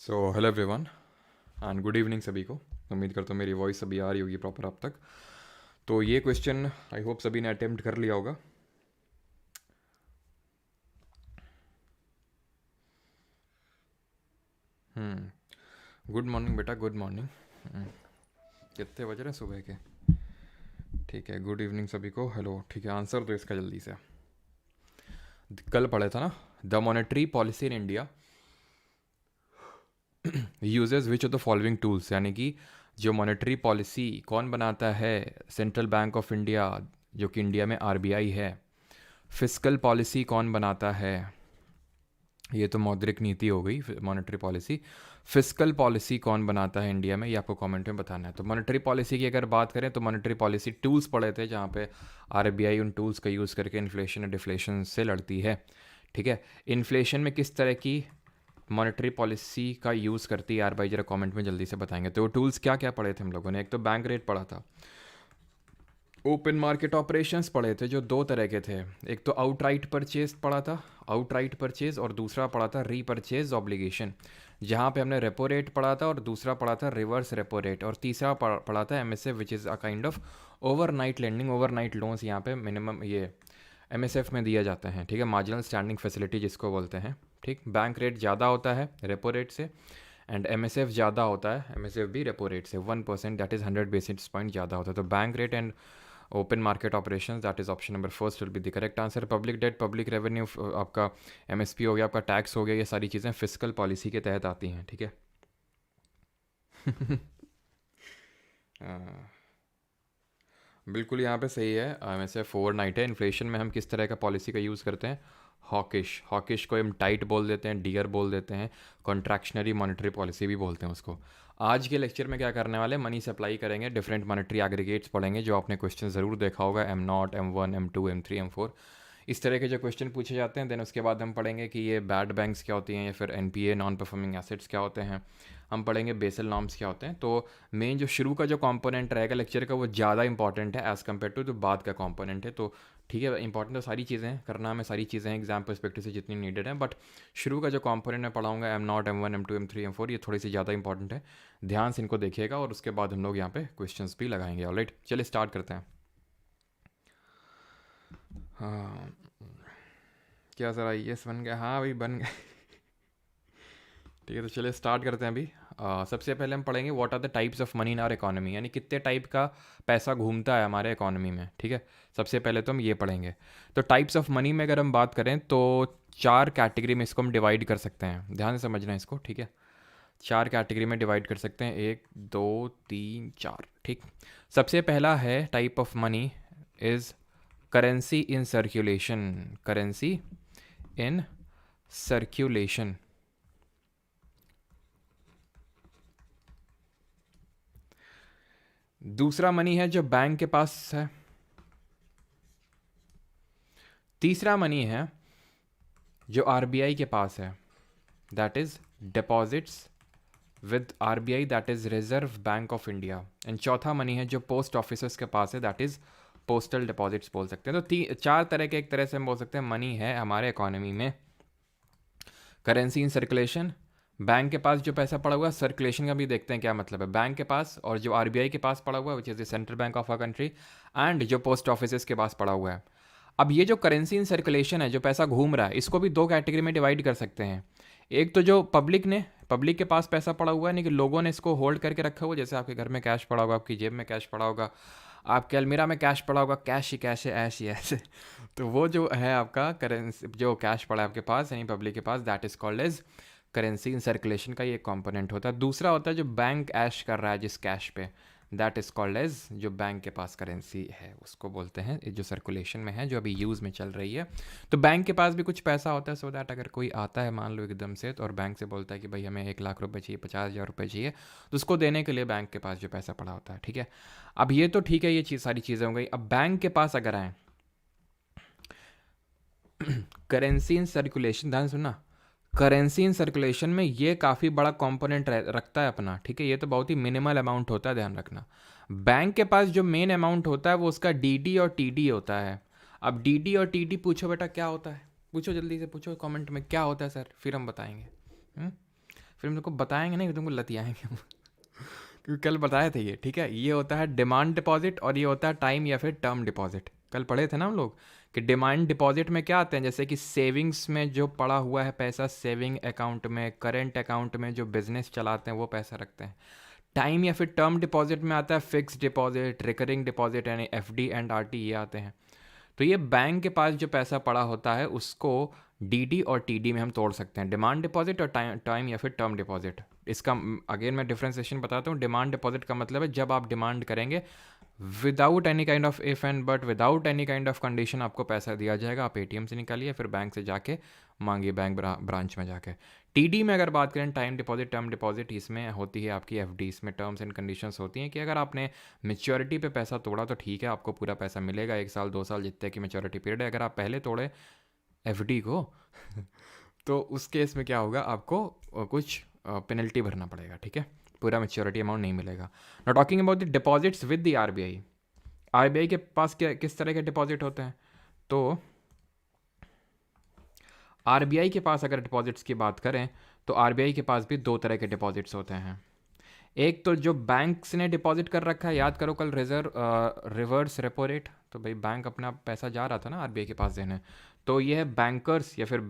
So hello everyone and good evening सभी को। उम्मीद करता हूँ मेरी वॉइस अभी आ रही होगी प्रॉपर आप तक। तो ये क्वेश्चन आई होप सभी ने अटेम्प्ट कर लिया होगा। गुड मॉर्निंग बेटा, गुड मॉर्निंग। कितने बज रहे हैं सुबह के? ठीक है, गुड इवनिंग सभी को। हेलो, ठीक है, आंसर दो इसका जल्दी से। कल पढ़ा था ना, the monetary policy in India uses which of the following tools, यानी कि जो मॉनेटरी पॉलिसी कौन बनाता है? सेंट्रल बैंक ऑफ इंडिया, जो कि इंडिया में आरबीआई है। फिस्कल पॉलिसी कौन बनाता है? ये तो मौद्रिक नीति हो गई, मॉनेटरी पॉलिसी। फिस्कल पॉलिसी कौन बनाता है इंडिया में, ये आपको कमेंट में बताना है। तो मॉनेटरी पॉलिसी की अगर बात करें तो मॉनेटरी पॉलिसी टूल्स पढ़े थे, जहाँ पे आरबीआई उन टूल्स का यूज़ करके इन्फ्लेशन और डिफ्लेशन से लड़ती है। ठीक है, इन्फ्लेशन में किस तरह की मॉनेटरी पॉलिसी का यूज़ करती है आरबीआई, जरा कमेंट में जल्दी से बताएंगे। तो टूल्स क्या क्या पढ़े थे हम लोगों ने? एक तो बैंक रेट पढ़ा था, ओपन मार्केट ऑपरेशंस पढ़े थे जो दो तरह के थे। एक तो आउटराइट परचेज पढ़ा था, आउटराइट परचेज, और दूसरा पढ़ा था रीपरचेज ऑब्लिगेशन, जहाँ पे हमने रेपो रेट पढ़ा था, और दूसरा पढ़ा था रिवर्स रेपो रेट, और तीसरा पढ़ा था MSF which is a kind of overnight lending. Overnight loans यहाँ पे मिनिमम ये एमएसएफ में दिया जाता है। ठीक है, मार्जिनल स्टैंडिंग फैसिलिटी जिसको बोलते हैं। ठीक, बैंक रेट ज़्यादा होता है रेपो रेट से, एंड एमएसएफ ज़्यादा होता है, एमएसएफ भी रेपो रेट से 1%, दैट इज़ 100 बेसिस पॉइंट ज़्यादा होता है। तो bank rate and open market operations, that is option number first will be the correct answer. Public debt, public revenue, आपका एमएसपी हो गया, आपका टैक्स हो गया, ये सारी चीज़ें फिस्कल पॉलिसी के तहत आती हैं। ठीक है बिल्कुल यहाँ पे सही है। वैसे फोर नाइट है। इन्फ्लेशन में हम किस तरह का पॉलिसी का यूज़ करते हैं? हॉकिश, हॉकिश को हम टाइट बोल देते हैं, डियर बोल देते हैं, कॉन्ट्रैक्शनरी मॉनेटरी पॉलिसी भी बोलते हैं उसको। आज के लेक्चर में क्या करने वाले, मनी सप्लाई करेंगे, डिफरेंट मॉनेटरी एग्रीगेट्स पढ़ेंगे, जो आपने क्वेश्चन ज़रूर देखा होगा, M0, M1, M2, M3, M4, इस तरह के जो क्वेश्चन पूछे जाते हैं। देन उसके बाद हम पढ़ेंगे कि ये बैड बैंक्स क्या होती हैं, या फिर एनपीए, नॉन परफॉर्मिंग एसेट्स क्या होते हैं। हम पढ़ेंगे बेसल नॉर्म्स क्या होते हैं। तो मेन जो शुरू का जो कंपोनेंट रहेगा लेक्चर का, वो ज़्यादा इंपॉर्टेंट है एज़ कम्पेयर टू जो बाद का कंपोनेंट है। तो ठीक है, इंपॉर्टेंट तो सारी चीज़ें हैं, करना हमें सारी चीज़ें हैं एग्जाम परस्पेक्टिव से जितनी नीडेड है, बट शुरू का जो कंपोनेंट मैं पढ़ाऊँगा M0, M1, M2, M3, M4, ये थोड़ी सी ज़्यादा इंपॉर्टेंट है। ध्यान से इनको देखिएगा, और उसके बाद हम लोग यहाँ पे क्वेश्चंस भी लगाएंगे। ऑलराइट, चलिए स्टार्ट करते हैं। हाँ, क्या सर IAS बन गया? हाँ भाई, बन गए। ठीक है, तो चलिए स्टार्ट करते हैं अभी। सबसे पहले हम पढ़ेंगे what are the types of money in our economy, यानी कितने टाइप का पैसा घूमता है हमारे इकोनॉमी में। ठीक है, सबसे पहले तो हम ये पढ़ेंगे। तो टाइप्स ऑफ मनी में अगर हम बात करें तो 4 कैटेगरी में इसको हम डिवाइड कर सकते हैं। ध्यान से समझना है इसको। ठीक है, 4 कैटेगरी में डिवाइड कर सकते हैं, 1, 2, 3, 4। ठीक, सबसे पहला है type of money is currency in circulation, currency in circulation. दूसरा मनी है जो बैंक के पास है। तीसरा मनी है जो आरबीआई के पास है, that is deposits with RBI, that is reserve Bank of India. And चौथा मनी है जो पोस्ट ऑफिसर्स के पास है, दैट इज पोस्टल डिपॉजिट्स बोल सकते हैं। तो 4 तरह के एक तरह से हम बोल सकते हैं मनी है हमारे इकोनॉमी में। करेंसी इन सर्कुलेशन, बैंक के पास जो पैसा पड़ा हुआ है, सर्कुलेशन का भी देखते हैं क्या मतलब है, बैंक के पास और जो आरबीआई के पास पड़ा हुआ है which is the central bank of a country, and जो पोस्ट ऑफिस के पास पड़ा हुआ है। अब ये जो करेंसी इन सर्कुलेशन है, जो पैसा घूम रहा है, इसको भी 2 कैटेगरी में डिवाइड कर सकते हैं। एक तो जो पब्लिक के पास पैसा पड़ा हुआ है, नहीं कि लोगों ने इसको होल्ड करके रखा हुआ, जैसे आपके घर में कैश पड़ा होगा, आपकी जेब में कैश पड़ा होगा, आपके अलमीरा में कैश पड़ा होगा, कैश ही कैश है, ऐश ही ऐसे। तो वो जो है आपका करेंसी, जो कैश पड़ा है आपके पास यानी पब्लिक के पास, that is called as currency in circulation का ये कंपोनेंट होता है। दूसरा होता है जो बैंक ऐश कर रहा है जिस कैश पे, दैट इज कॉल्ड एज, जो बैंक के पास करेंसी है उसको बोलते हैं, जो सर्कुलेशन में है, जो अभी यूज़ में चल रही है। तो बैंक के पास भी कुछ पैसा होता है, सो दैट अगर कोई आता है मान लो एकदम से, तो और बैंक से बोलता है कि भाई हमें 1 लाख रुपए चाहिए, 50,000 रुपये चाहिए, तो उसको देने के लिए बैंक के पास जो पैसा पड़ा होता है। ठीक है, अब ये तो ठीक है, ये चीज़ सारी चीज़ें हो गई। अब बैंक के पास अगर आए, करेंसी इन सर्कुलेशन, ध्यान सुनना, करेंसी इन सर्कुलेशन में ये काफ़ी बड़ा कंपोनेंट रखता है अपना। ठीक है, ये तो बहुत ही मिनिमल अमाउंट होता है, ध्यान रखना। बैंक के पास जो मेन अमाउंट होता है वो उसका डीडी और टीडी होता है। अब डीडी और टीडी पूछो बेटा क्या होता है, पूछो जल्दी से पूछो कमेंट में क्या होता है सर, फिर हम बताएंगे। फिर हम तुमको बताएंगे नहीं, तुमको लतियाएंगे हम। क्योंकि कल बताए थे ये, ठीक है। ये होता है डिमांड डिपॉजिट और ये होता है टाइम या फिर टर्म डिपॉजिट। कल पढ़े थे ना हम लोग कि डिमांड डिपॉजिट में क्या आते हैं, जैसे कि सेविंग्स में जो पड़ा हुआ है पैसा सेविंग अकाउंट में, करेंट अकाउंट में जो बिजनेस चलाते हैं वो पैसा रखते हैं। टाइम या फिर टर्म डिपॉजिट में आता है फिक्स डिपॉजिट, रिकरिंग डिपॉजिट, यानी एफडी एंड आरटी, ये आते हैं। तो ये बैंक के पास जो पैसा पड़ा होता है उसको डीडी और टीडी में हम तोड़ सकते हैं, डिमांड डिपॉजिट और टाइम या फिर टर्म डिपॉजिट। इसका अगेन मैं डिफ्रेंसिएशन बताता हूँ। डिमांड डिपॉजिट का मतलब है जब आप डिमांड करेंगे without any kind of if and but, without any kind of condition आपको पैसा दिया जाएगा। आप एटीएम से निकालिए, फिर बैंक से जाके मांगिए, बैंक ब्रांच में जाके। टीडी में अगर बात करें, टाइम डिपॉजिट टर्म डिपॉजिट, इसमें होती है आपकी एफडी। इसमें टर्म्स एंड कंडीशंस होती हैं कि अगर आपने मेच्योरिटी पे पैसा तोड़ा तो ठीक है, आपको पूरा पैसा मिलेगा 1 साल 2 साल जितने की मेच्योरिटी पीरियड है। अगर आप पहले तोड़े एफडी को तो उस केस में क्या होगा, आपको कुछ पेनल्टी भरना पड़ेगा, ठीक है। पूरा मेच्योरिटी अमाउंट नहीं मिलेगा। Not talking about the deposits with the RBI. RBI के पास क्या किस तरह के डिपॉजिट होते हैं, तो आरबीआई के पास अगर डिपॉजिट्स की बात करें तो आरबीआई के पास भी 2 तरह के डिपॉजिट्स होते हैं। एक तो जो बैंक्स ने डिपॉजिट कर रखा है, याद करो कल रिवर्स रेपो रेट, तो भाई बैंक अपना पैसा जा रहा था ना आरबीआई के पास देने, तो ये है बैंकर्स या फिर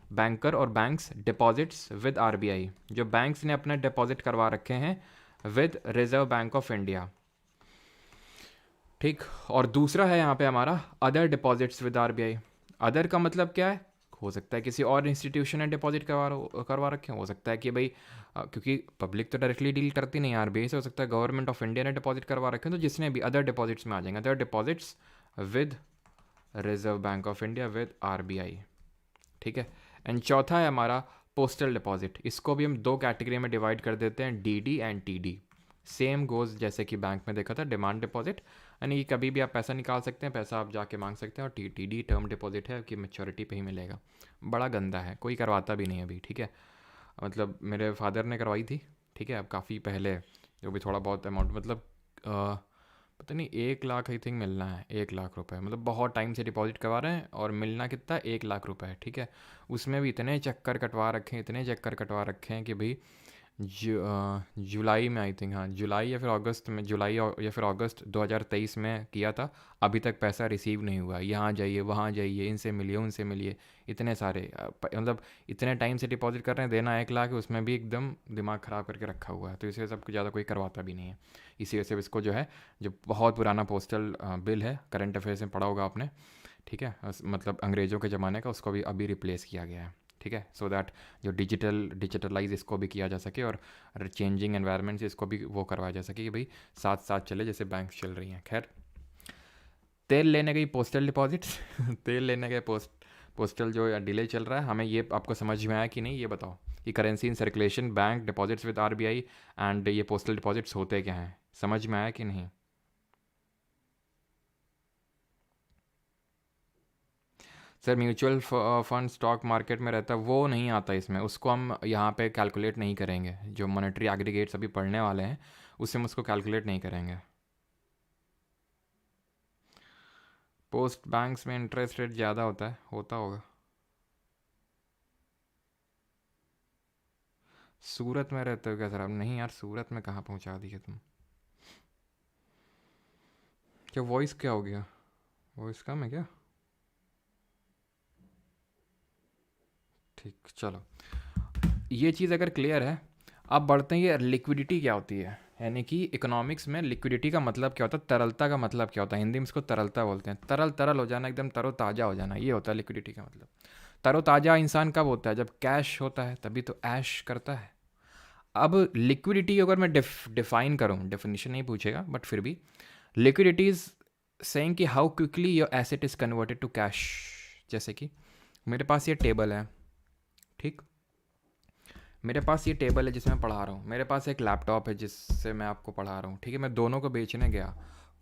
बैंकर और बैंक्स डिपॉजिट्स विद आरबीआई, जो बैंक्स ने अपने डिपॉजिट करवा रखे हैं with reserve Bank of India, ठीक। और दूसरा है यहाँ पे हमारा other deposits with RBI. Other का मतलब क्या है, हो सकता है किसी और इंस्टीट्यूशन ने डिपॉजिट करवा रखे हैं, हो सकता है कि भाई क्योंकि पब्लिक तो डायरेक्टली डील करती नहीं आरबीआई से, हो सकता है गवर्नमेंट ऑफ इंडिया ने डिपॉजिट करवा रखे हैं, तो जिसने भी अदर डिपॉजिट्स में आ जाएंगे, other deposits with reserve Bank of India with RBI, ठीक है। एंड चौथा है हमारा पोस्टल डिपॉजिट। इसको भी हम 2 कैटेगरी में डिवाइड कर देते हैं, DD and TD. Same goes जैसे कि बैंक में देखा था डिमांड डिपॉजिट, यानी कि कभी भी आप पैसा निकाल सकते हैं, पैसा आप जाके मांग सकते हैं। और टीडी टर्म डिपॉजिट है कि मेच्योरिटी पे ही मिलेगा। बड़ा गंदा है, कोई करवाता भी नहीं अभी, ठीक है। मतलब मेरे फादर ने करवाई थी, ठीक है, अब काफ़ी पहले, जो भी थोड़ा बहुत अमाउंट, मतलब पता नहीं 1 लाख आई थिंक मिलना है, 1 लाख रुपए, मतलब बहुत टाइम से डिपॉजिट करवा रहे हैं और मिलना कितना, 1 लाख रुपए, ठीक है। उसमें भी इतने चक्कर कटवा रखे हैं, इतने चक्कर कटवा रखे हैं कि भाई जुलाई में आई थिंक, हाँ जुलाई या फिर अगस्त में, जुलाई या फिर अगस्त 2023 में किया था। अभी तक पैसा रिसीव नहीं हुआ। यहाँ जाइए वहाँ जाइए, इनसे मिलिए उनसे मिलिए, इतने सारे मतलब इतने टाइम से डिपॉजिट कर रहे हैं, देना 1 लाख, उसमें भी एकदम दिमाग ख़राब करके रखा हुआ है। तो इसे सब ज़्यादा कोई करवाता भी नहीं है। इसी वजह से इसको जो है, जो बहुत पुराना पोस्टल बिल है, करंट अफेयर्स में पढ़ा होगा आपने, ठीक है, मतलब अंग्रेज़ों के ज़माने का, उसको भी अभी रिप्लेस किया गया है, ठीक है। सो दैट जो डिजिटलाइज इसको भी किया जा सके और चेंजिंग एनवायरनमेंट से इसको भी वो करवाया जा सके कि भाई साथ साथ चले जैसे बैंक चल रही हैं। खैर, तेल लेने गई पोस्टल डिपॉजिट्स तेल लेने गए पोस्टल जो डिले चल रहा है, हमें ये आपको समझ में आया कि नहीं, ये बताओ कि currency in circulation, bank deposits with RBI and ये पोस्टल डिपॉजिट्स होते क्या हैं, समझ में आया कि नहीं। Sir mutual fund stock market में रहता है, वो नहीं आता इसमें, उसको हम यहाँ पे कैलकुलेट नहीं करेंगे। जो मॉनेटरी एग्रीगेट्स अभी पढ़ने वाले हैं उससे हम उसको कैलकुलेट नहीं करेंगे। पोस्ट बैंक्स में इंटरेस्ट रेट ज़्यादा होता है, होता होगा। सूरत में रहते हो क्या सर आप? नहीं यार, सूरत में कहाँ पहुँचा दिए तुम। क्या वॉइस क्या हो गया, वॉइस कम है क्या? ठीक, चलो ये चीज़ अगर क्लियर है, अब बढ़ते हैं ये लिक्विडिटी क्या होती है। यानी कि इकोनॉमिक्स में लिक्विडिटी का मतलब क्या होता है, तरलता का मतलब क्या होता है। हिंदी में इसको तरलता बोलते हैं। तरल तरल हो जाना, एकदम तरोताज़ा हो जाना, ये होता है लिक्विडिटी का मतलब। तरोताज़ा इंसान कब होता है, जब कैश होता है, तभी तो ऐश करता है। अब लिक्विडिटी अगर मैं डिफाइन करूँ, डेफिनेशन नहीं पूछेगा बट फिर भी, लिक्विडिटी इज सेइंग कि how quickly your asset is converted to cash. जैसे कि मेरे पास ये टेबल है, ठीक, मेरे पास ये टेबल है जिसमें मैं पढ़ा रहा हूँ, मेरे पास एक लैपटॉप है जिससे मैं आपको पढ़ा रहा हूँ, ठीक है। मैं दोनों को बेचने गया,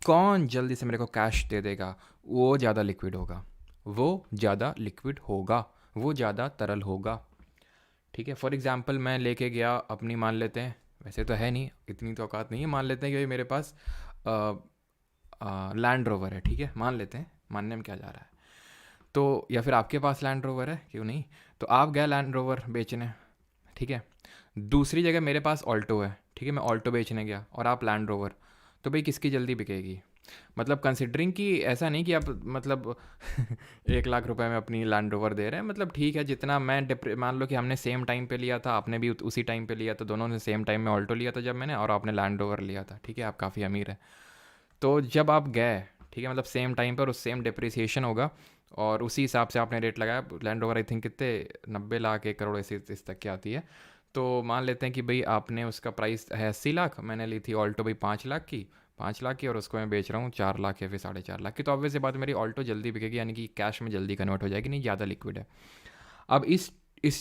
कौन जल्दी से मेरे को कैश दे देगा, वो ज़्यादा लिक्विड होगा, वो ज़्यादा लिक्विड होगा, वो ज़्यादा तरल होगा, ठीक है। फॉर एग्जांपल मैं लेके गया अपनी, मान लेते हैं, वैसे तो है नहीं, इतनी तो औकात नहीं है, मान लेते हैं कि भाई मेरे पास लैंड रोवर है, ठीक है, मान लेते हैं, मानने में क्या जा रहा है। तो या फिर आपके पास लैंड रोवर है, क्यों नहीं, तो आप गए लैंड रोवर बेचने, ठीक है। दूसरी जगह मेरे पास ऑल्टो है, ठीक है, मैं ऑल्टो बेचने गया और आप लैंड रोवर, तो भाई किसकी जल्दी बिकेगी? मतलब कंसिडरिंग कि ऐसा नहीं कि आप मतलब 1 लाख रुपए में अपनी लैंड रोवर दे रहे हैं, मतलब ठीक है, जितना मैं मान लो कि हमने सेम टाइम पे लिया था, आपने भी उसी टाइम पे लिया था, दोनों ने सेम टाइम में ऑल्टो लिया था जब मैंने, और आपने लैंड रोवर लिया था, ठीक है, आप काफ़ी अमीर है। तो जब आप गए, ठीक है, मतलब सेम टाइम पर उस सेम डिप्रिसिएशन होगा और उसी हिसाब से आपने रेट लगाया। लैंड रोवर आई थिंक कितने 90 लाख 1 करोड़ ऐसे इस तक की आती है। तो मान लेते हैं कि भाई आपने उसका प्राइस है 80 लाख, मैंने ली थी ऑल्टो भाई 5 लाख की, 5 लाख की, और उसको मैं बेच रहा हूँ 4 लाख या फिर 4.5 लाख की। तो ऑब्वियस सी बात है, मेरी ऑल्टो जल्दी बिकेगी, यानी कि कैश में जल्दी कन्वर्ट हो जाएगी, नहीं ज़्यादा लिक्विड है। अब इस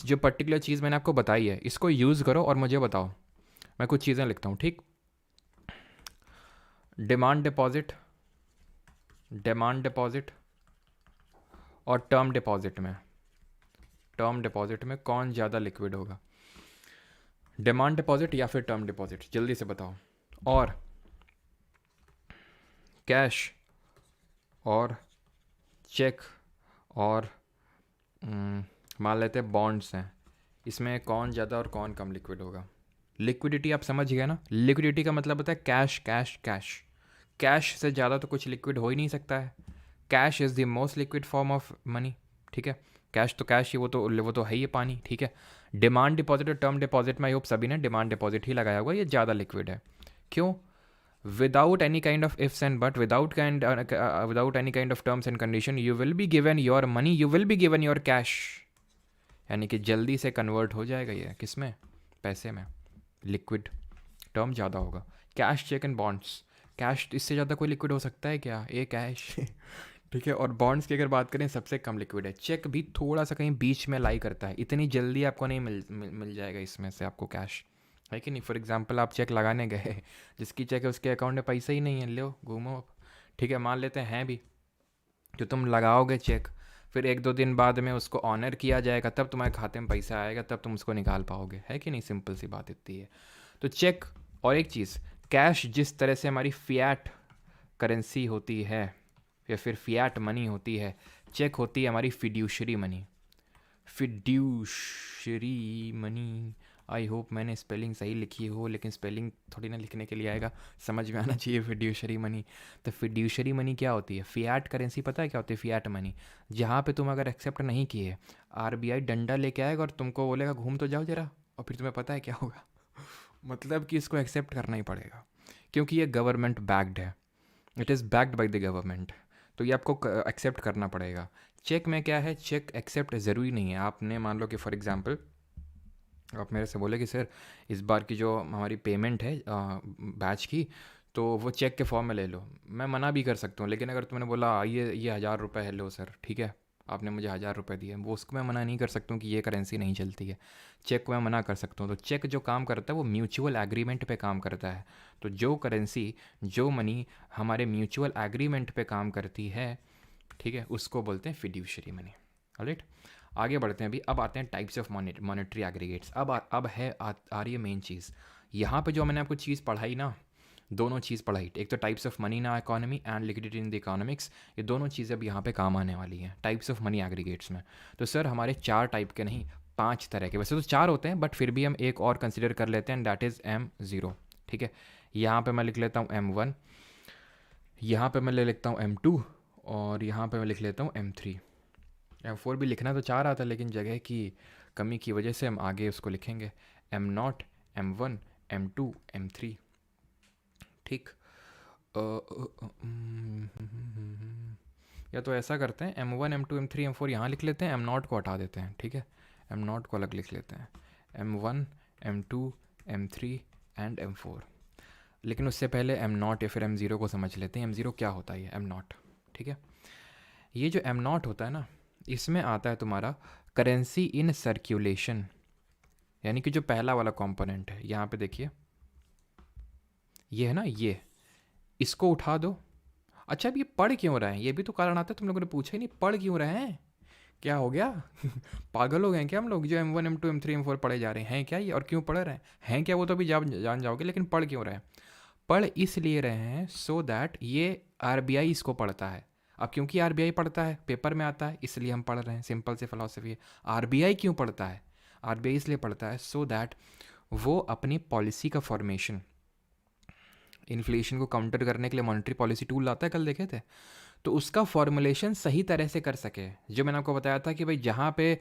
जो पर्टिकुलर चीज़ मैंने आपको बताई है, इसको यूज़ करो और मुझे बताओ। मैं कुछ चीज़ें लिखता हूँ, ठीक। डिमांड डिपॉजिट, डिमांड डिपॉजिट और टर्म डिपॉजिट में कौन ज़्यादा लिक्विड होगा? डिमांड डिपॉजिट या फिर टर्म डिपॉजिट, जल्दी से बताओ। और कैश और चेक और मान लेते हैं बॉन्ड्स हैं, इसमें कौन ज़्यादा और कौन कम लिक्विड होगा? लिक्विडिटी आप समझ गए ना, लिक्विडिटी का मतलब होता है कैश कैश कैश। कैश से ज़्यादा तो कुछ लिक्विड हो ही नहीं सकता है। Cash is the most liquid form of money, ठीक है। कैश तो कैश ही, वो तो है ही पानी, ठीक है। डिमांड डिपॉजिट और टर्म डिपॉजिट में आई होप सभी ने डिमांड डिपॉजिट ही लगाया होगा, ये ज़्यादा लिक्विड है। क्यों? Without any kind of ifs and but, without any kind of terms and condition, you will be given your money, you will be given your cash, यानी कि जल्दी से कन्वर्ट हो जाएगा ये किस में? पैसे में। लिक्विड टर्म ज़्यादा होगा। Cash, cheque and bonds, cash इससे ज़्यादा कोई लिक्विड हो सकता है क्या? ये कैश ठीक है। और बॉन्ड्स की अगर बात करें, सबसे कम लिक्विड है। चेक भी थोड़ा सा कहीं बीच में लाई करता है, इतनी जल्दी आपको नहीं मिल जाएगा इसमें से आपको कैश, है कि नहीं। फॉर एग्जांपल आप चेक लगाने गए, जिसकी चेक है उसके अकाउंट में पैसा ही नहीं है, लो घूमो, ठीक है, मान लेते हैं भी, जो तुम लगाओगे चेक, फिर 1-2 दिन बाद में उसको ऑनर किया जाएगा, तब तुम्हारे खाते में पैसा आएगा, तब तुम उसको निकाल पाओगे, है कि नहीं। सिंपल सी बात इतनी है। तो चेक, और एक चीज़, कैश जिस तरह से हमारी फियाट करेंसी होती है या फिर फियाट मनी होती है, चेक होती है हमारी fiduciary money. Fiduciary money, I hope मैंने स्पेलिंग सही लिखी हो, लेकिन स्पेलिंग थोड़ी ना लिखने के लिए आएगा, समझ में आना चाहिए फिड्यूशरी मनी। तो फिड्यूशरी मनी क्या होती है? फियाट करेंसी पता है क्या होती है? फियाट मनी, जहाँ पे तुम अगर एक्सेप्ट नहीं किए, आरबीआई डंडा लेके आएगा और तुमको बोलेगा घूम तो जाओ जरा, और फिर तुम्हें पता है क्या होगा मतलब कि इसको एक्सेप्ट करना ही पड़ेगा, क्योंकि ये गवर्नमेंट बैक्ड है, it is backed by the government, तो ये आपको एक्सेप्ट करना पड़ेगा। चेक में क्या है, चेक एक्सेप्ट ज़रूरी नहीं है। आपने मान लो कि फॉर एग्जांपल आप मेरे से बोले कि सर इस बार की जो हमारी पेमेंट है बैच की, तो वो चेक के फॉर्म में ले लो, मैं मना भी कर सकता हूँ। लेकिन अगर तुमने बोला ये 1000 रुपये है, लो सर, ठीक है, आपने मुझे 1000 रुपये दिए, वो उसको मैं मना नहीं कर सकता हूँ कि ये करेंसी नहीं चलती है। चेक को मैं मना कर सकता हूँ। तो चेक जो काम करता है वो म्यूचुअल एग्रीमेंट पे काम करता है। तो जो करेंसी, जो मनी हमारे म्यूचुअल एग्रीमेंट पे काम करती है, ठीक है, उसको बोलते हैं फिड्यूशरी मनी। ऑलराइट, आगे बढ़ते हैं। अभी अब आते हैं टाइप्स ऑफ मॉनेटरी एग्रीगेट्स। अब है आ रही है मेन चीज़। यहाँ पे जो मैंने आपको चीज़ पढ़ाई ना, दोनों चीज़ पढ़ाई, एक तो types of money in economy and liquidity in the economics, ये दोनों चीज़ें अब यहाँ पे काम आने वाली हैं टाइप्स ऑफ मनी एग्रीगेट्स में। तो सर हमारे 4 टाइप के नहीं, 5 तरह के, वैसे तो 4 होते हैं, बट फिर भी हम एक और कंसिडर कर लेते हैं, दैट इज़ M0, ठीक है। यहाँ पे मैं लिख लेता हूँ M1, यहाँ पे मैं ले लिखता हूँ M2, और यहाँ पे मैं लिख लेता हूँ M3। M4 भी लिखना तो चाह रहा था, लेकिन जगह की कमी की वजह से हम आगे उसको लिखेंगे M0, M1, M2, M3, ठीक। या तो ऐसा करते हैं M1, M2, M3, M4 यहाँ लिख लेते हैं, M0 को हटा देते हैं, ठीक है, M0 को अलग लिख लेते हैं, M1, M2, M3 and M4। लेकिन उससे पहले M0 या फिर M0 को समझ लेते हैं। M0 क्या होता है? ये M0, ठीक है। ये जो M0 होता है ना, इसमें आता है तुम्हारा करेंसी इन सर्कुलेशन, यानी कि जो पहला वाला कंपोनेंट है, यहाँ पे देखिए ये है ना, ये इसको उठा दो। अच्छा, अब ये पढ़ क्यों रहे हैं? ये भी तो कारण आता है, तुम लोगों ने पूछा ही नहीं, पढ़ क्यों रहे हैं? क्या हो गया पागल हो गए हैं क्या हम लोग, जो M1, M2, M3, M4 पढ़े जा रहे हैं क्या ये? और क्यों पढ़ रहे हैं क्या, वो तो अभी जान जाओगे, लेकिन पढ़ क्यों रहे हैं? पढ़ इसलिए रहे हैं सो दैट ये आरबीआई इसको पढ़ता है। अब क्योंकि आरबीआई पढ़ता है, पेपर में आता है, इसलिए हम पढ़ रहे हैं, सिंपल सी फिलॉसफी है। आरबीआई क्यों पढ़ता है? आरबीआई इसलिए पढ़ता है सो दैट वो अपनी पॉलिसी का फॉर्मेशन, इन्फ्लेशन को काउंटर करने के लिए मॉनेटरी पॉलिसी टूल लाता है, कल देखे थे, तो उसका फॉर्मुलेशन सही तरह से कर सके। जो मैंने आपको बताया था कि भाई जहाँ पे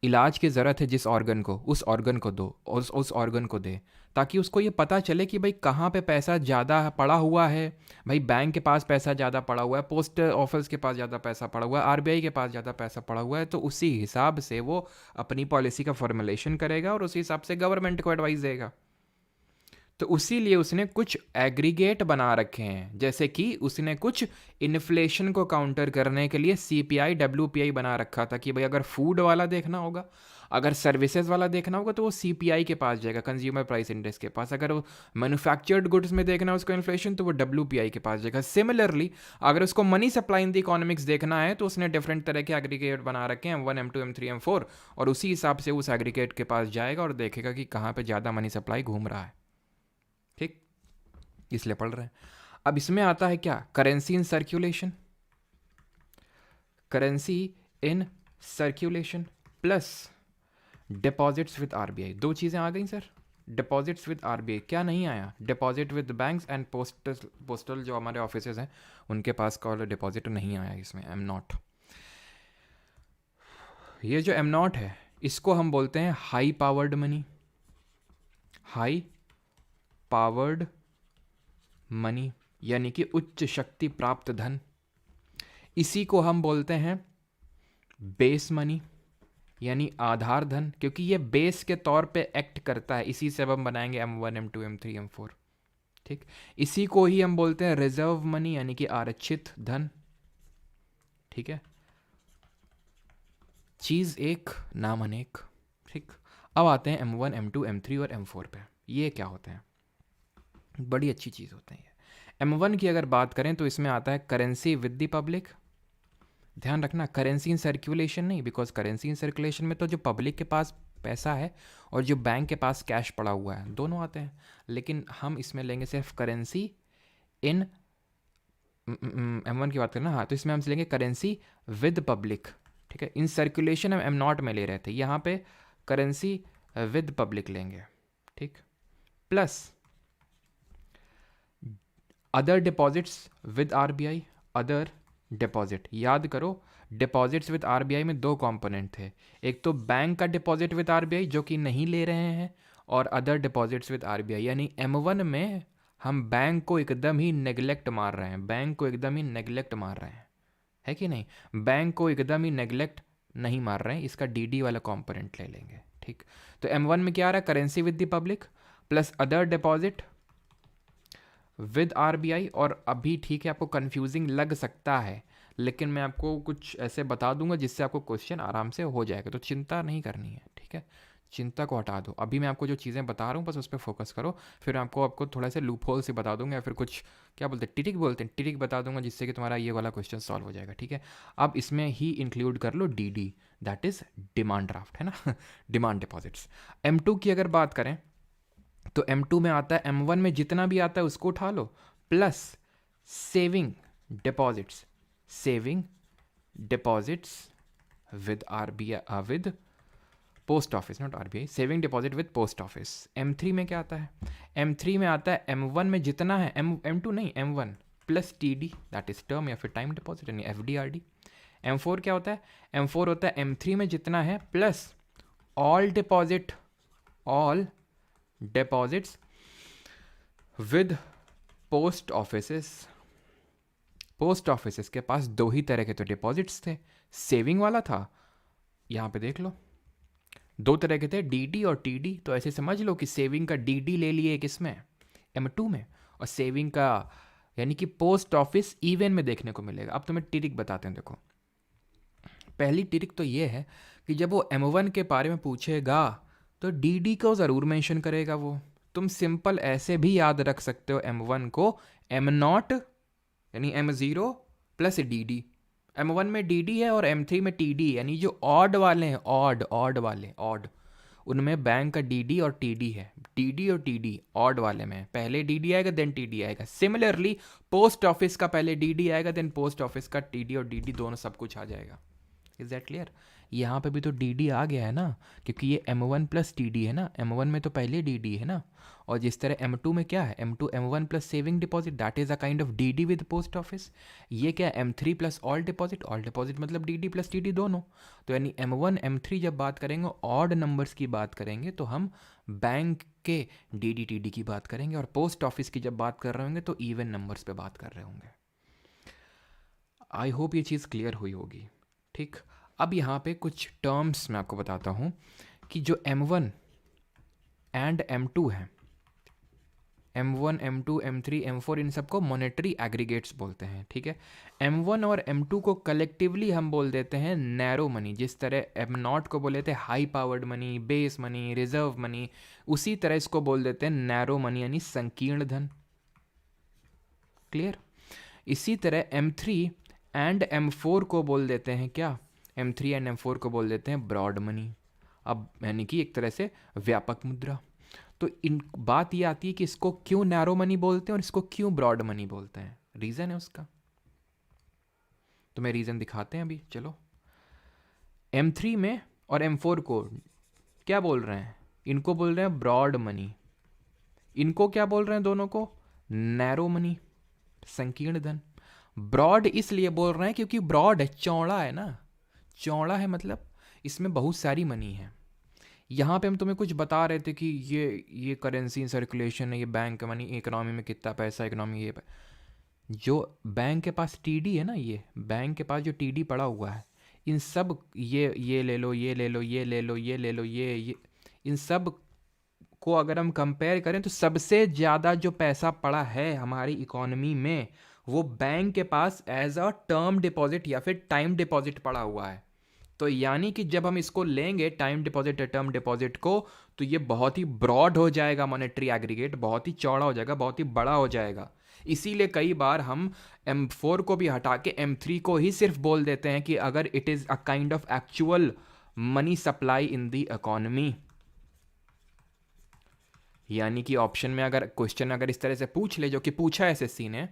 इलाज की ज़रूरत है जिस ऑर्गन को, उस ऑर्गन को दो, उस ऑर्गन को दे, ताकि उसको ये पता चले कि भाई कहाँ पे पैसा ज़्यादा पड़ा हुआ है। भाई बैंक के पास पैसा ज़्यादा पड़ा हुआ है, पोस्ट ऑफिस के पास ज़्यादा पैसा पड़ा हुआ है, आरबीआई के पास ज़्यादा पैसा पड़ा हुआ है, तो उसी हिसाब से वो अपनी पॉलिसी का फॉर्मुलेशन करेगा और उसी हिसाब से गवर्नमेंट को एडवाइस देगा। तो उसी लिए उसने कुछ एग्रीगेट बना रखे हैं, जैसे कि उसने कुछ इन्फ्लेशन को काउंटर करने के लिए सीपीआई डब्ल्यूपीआई बना रखा था कि भाई अगर फूड वाला देखना होगा, अगर सर्विसेज वाला देखना होगा तो वो सीपीआई के पास जाएगा, कंज्यूमर प्राइस इंडेक्स के पास। अगर वो मैन्युफैक्चर्ड गुड्स में देखना है उसको इन्फ्लेशन, तो वो डब्ल्यूपीआई के पास जाएगा। सिमिलरली अगर उसको money supply in the economics देखना है तो उसने डिफरेंट तरह के एग्रीगेट बना रखे हैं, M1 M2 M3 M4, और उसी हिसाब से उस एग्रीगेट के पास जाएगा और देखेगा कि कहाँ पर ज़्यादा मनी सप्लाई घूम रहा है। ठीक, इसलिए पढ़ रहे हैं। अब इसमें आता है क्या, currency in circulation, currency in circulation plus deposits with RBI. दो चीज़ें आ गई सर, डिपॉजिट्स विद आरबीआई क्या नहीं आया, deposit with banks and postal जो हमारे ऑफिसेज हैं उनके पास कॉल डिपॉजिट नहीं आया इसमें, एम नॉट। ये जो एम नॉट है इसको हम बोलते हैं high powered money, high powered money यानी कि उच्च शक्ति प्राप्त धन। इसी को हम बोलते हैं बेस मनी यानी आधार धन, क्योंकि ये बेस के तौर पे एक्ट करता है। इसी से अब हम बनाएंगे M1 M2 M3 M4। ठीक, इसी को ही हम बोलते हैं रिजर्व मनी यानी कि आरक्षित धन। ठीक है, चीज एक नाम अनेक। ठीक, अब आते हैं M1 M2 M3 और M4 पे। ये क्या होते हैं, बड़ी अच्छी चीज़ होते हैं ये। M1 की अगर बात करें तो इसमें आता है करेंसी विद द पब्लिक। ध्यान रखना करेंसी इन सर्कुलेशन नहीं, बिकॉज करेंसी इन सर्कुलेशन में तो जो पब्लिक के पास पैसा है और जो बैंक के पास कैश पड़ा हुआ है दोनों आते हैं, लेकिन हम इसमें लेंगे सिर्फ करेंसी इन M1 की बात करें ना, हाँ, तो इसमें हम लेंगे करेंसी विद पब्लिक। ठीक है, इन सर्कुलेशन हम M0 में ले रहे थे, यहाँ पे करेंसी विद पब्लिक लेंगे। ठीक, plus other deposits with RBI, other deposit. याद करो डिपॉजिट्स विद आरबीआई में दो कंपोनेंट थे, एक तो बैंक का डिपॉजिट विद आरबीआई जो कि नहीं ले रहे हैं, और अदर डिपॉजिट्स विद आरबीआई। यानी M1 में हम बैंक को एकदम ही नेग्लेक्ट मार रहे हैं, बैंक को एकदम ही नेग्लेक्ट मार रहे हैं, है कि नहीं, बैंक को एकदम ही नेग्लेक्ट नहीं मार रहे हैं, इसका डीडी वाला कंपोनेंट ले लेंगे। ठीक, तो M1 में क्या आ रहा है, currency with the public plus other deposit with RBI. और अभी ठीक है आपको कंफ्यूजिंग लग सकता है, लेकिन मैं आपको कुछ ऐसे बता दूंगा जिससे आपको क्वेश्चन आराम से हो जाएगा, तो चिंता नहीं करनी है। ठीक है, चिंता को हटा दो, अभी मैं आपको जो चीज़ें बता रहा हूँ बस उस पर फोकस करो। फिर आपको थोड़ा सा लूप होल से बता दूंगा, या फिर कुछ क्या बोलते हैं टिरिक बोलते हैं, टिरिक बता दूंगा जिससे कि तुम्हारा ये वाला क्वेश्चन सॉल्व हो जाएगा। ठीक है, अब इसमें ही इंक्लूड कर लो DD, that is demand draft, है ना डिमांड डिपॉजिट्स। M2 की अगर बात करें तो M2 में आता है, M1 में जितना भी आता है उसको उठा लो, plus saving deposits, saving deposits with RBI, with post office, not RBI, saving deposit with post office. M3 में क्या आता है, M3 में आता है M1 में जितना है, M2 नहीं M1 plus TD, that is term या फिर टाइम डिपॉजिट यानी FDRD। M4 क्या होता है, M4 होता है M3 में जितना है plus all deposit, all deposits with post offices. Post offices के पास दो ही तरह के तो डिपॉजिट्स थे, सेविंग वाला था, यहाँ पे देख लो दो तरह के थे, डीडी और टीडी। तो ऐसे समझ लो कि सेविंग का डीडी ले लिए किसमें, M2 में, और सेविंग का यानी कि पोस्ट ऑफिस इवन में देखने को मिलेगा। अब तुम्हें टिरिक बताते हैं, देखो पहली टिरिक तो ये है कि जब वो M1 के बारे में पूछेगा तो डीडी को ज़रूर मेंशन करेगा वो। तुम सिंपल ऐसे भी याद रख सकते हो M1 को M0 यानी M0 प्लस DD। M1 में DD है और M3 में TD, यानी जो ऑड वाले हैं, ऑड वाले, ऑड, उनमें बैंक का DD और TD है। DD और TD ऑड वाले में पहले DD आएगा देन TD आएगा। सिमिलरली पोस्ट ऑफिस का पहले DD आएगा देन पोस्ट ऑफिस का TD और DD दोनों सब कुछ आ जाएगा। Is that clear. यहाँ पे भी तो डी डी आ गया है ना, क्योंकि ये M1 प्लस डी डी है ना, M1 में तो पहले डी डी है ना। और जिस तरह M2 में क्या है, M2 M1 plus saving deposit, that is a kind of D D with post office. ये क्या है, M3 प्लस ऑल डिपॉजिट मतलब D D plus T D दोनों। तो यानी M1 M3 जब बात करेंगे ऑड नंबर्स की बात करेंगे तो हम बैंक के डी डी टी डी की बात करेंगे, और पोस्ट ऑफिस की जब बात कर रहे होंगे तो इवन नंबर्स पे बात कर रहे होंगे। आई होप ये चीज़ क्लियर हुई होगी। ठीक, अब यहाँ पे कुछ टर्म्स मैं आपको बताता हूँ कि जो M1 एंड M2 है, M1 M2 M3 M4, इन सबको मॉनेटरी एग्रीगेट्स बोलते हैं। ठीक है, M1 और M2 को कलेक्टिवली हम बोल देते हैं नैरो मनी। जिस तरह M0 को बोले थे high powered money, base money, reserve money, उसी तरह इसको बोल देते हैं नैरो मनी यानी संकीर्ण धन। क्लियर। इसी तरह M3 एंड M4 को बोल देते हैं क्या, M3 एंड M4 को बोल देते हैं ब्रॉड मनी। अब यानी कि एक तरह से व्यापक मुद्रा। तो इन बात ये आती है कि इसको क्यों नैरो मनी बोलते हैं और इसको क्यों ब्रॉड मनी बोलते हैं, रीज़न है उसका। तो मैं रीज़न दिखाते हैं अभी, चलो। M3 में और M4 को क्या बोल रहे हैं, इनको बोल रहे हैं ब्रॉड मनी, इनको क्या बोल रहे हैं दोनों को, नैरो मनी, संकीर्ण धन। ब्रॉड इसलिए बोल रहे हैं क्योंकि ब्रॉड है, चौड़ा है ना, चौड़ा है मतलब इसमें बहुत सारी मनी है। यहाँ पे हम तुम्हें कुछ बता रहे थे कि ये करेंसी इन सर्कुलेशन है, ये बैंक मनी, इकोनॉमी में कितना पैसा, इकोनॉमी ये जो बैंक के पास टीडी है ना, ये बैंक के पास जो टीडी पड़ा हुआ है, इन सब ये ले लो, ये ले लो, ये ले लो, ये ले लो, ये इन सब को अगर हम कंपेयर करें तो सबसे ज़्यादा जो पैसा पड़ा है हमारी इकोनॉमी में वो बैंक के पास एज अ टर्म डिपॉजिट या फिर टाइम डिपॉजिट पड़ा हुआ है। तो यानी कि जब हम इसको लेंगे टाइम डिपॉजिट या टर्म डिपॉजिट को, तो ये बहुत ही ब्रॉड हो जाएगा, मॉनेटरी एग्रीगेट बहुत ही चौड़ा हो जाएगा, बहुत ही बड़ा हो जाएगा। इसीलिए कई बार हम M4 को भी हटा के M3 को ही सिर्फ बोल देते हैं कि अगर it is a kind of actual money supply in the economy. यानी कि ऑप्शन में अगर क्वेश्चन अगर इस तरह से पूछ ले, जो कि पूछा एसएससी ने,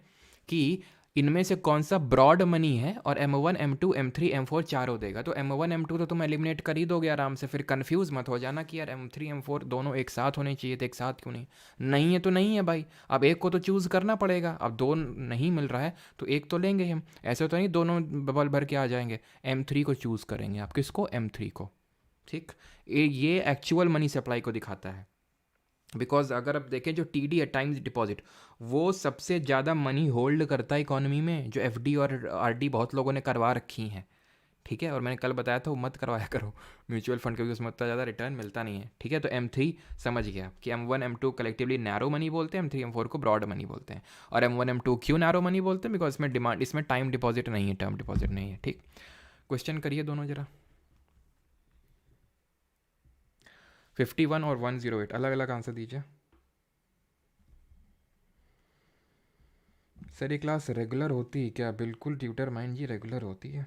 कि इनमें से कौन सा ब्रॉड मनी है, और M1 M2 M3 M4 चारों देगा, तो M1 M2 तो तुम एलिमिनेट कर ही दोगे आराम से। फिर कंफ्यूज मत हो जाना कि यार M3 M4 दोनों एक साथ होने चाहिए थे, एक साथ क्यों नहीं। नहीं है तो नहीं है भाई, अब एक को तो चूज़ करना पड़ेगा। अब दो नहीं मिल रहा है तो एक तो लेंगे हम, ऐसे तो नहीं दोनों बबल भर के आ जाएंगे। M3 को चूज़ करेंगे आप, किसको, M3 को। ठीक, ये एक्चुअल मनी सप्लाई को दिखाता है। बिकॉज अगर आप देखें जो टीडी है, टाइम्स डिपॉजिट, वो सबसे ज़्यादा मनी होल्ड करता है इकोनॉमी में। जो एफडी और आरडी बहुत लोगों ने करवा रखी हैं, ठीक है, और मैंने कल बताया था वो मत करवाया करो म्यूचुअल फंड, क्योंकि उसमें उतना ज़्यादा रिटर्न मिलता नहीं है। ठीक है, तो M3 समझ गया कि M1 M2 collectively narrow money बोलते हैं, M3 M4 को ब्रॉड मनी बोलते हैं। और M1 M2 क्यों नैरो मनी बोलते हैं, बिकॉज इसमें डिमांड, इसमें टाइम डिपॉजिट नहीं है, टर्म डिपॉजिट नहीं है। ठीक, क्वेश्चन करिए दोनों जरा। 51 और 108 अलग अलग आंसर दीजिए। सर ये क्लास रेगुलर होती है क्या? बिल्कुल ट्यूटर माइंड जी, रेगुलर होती है।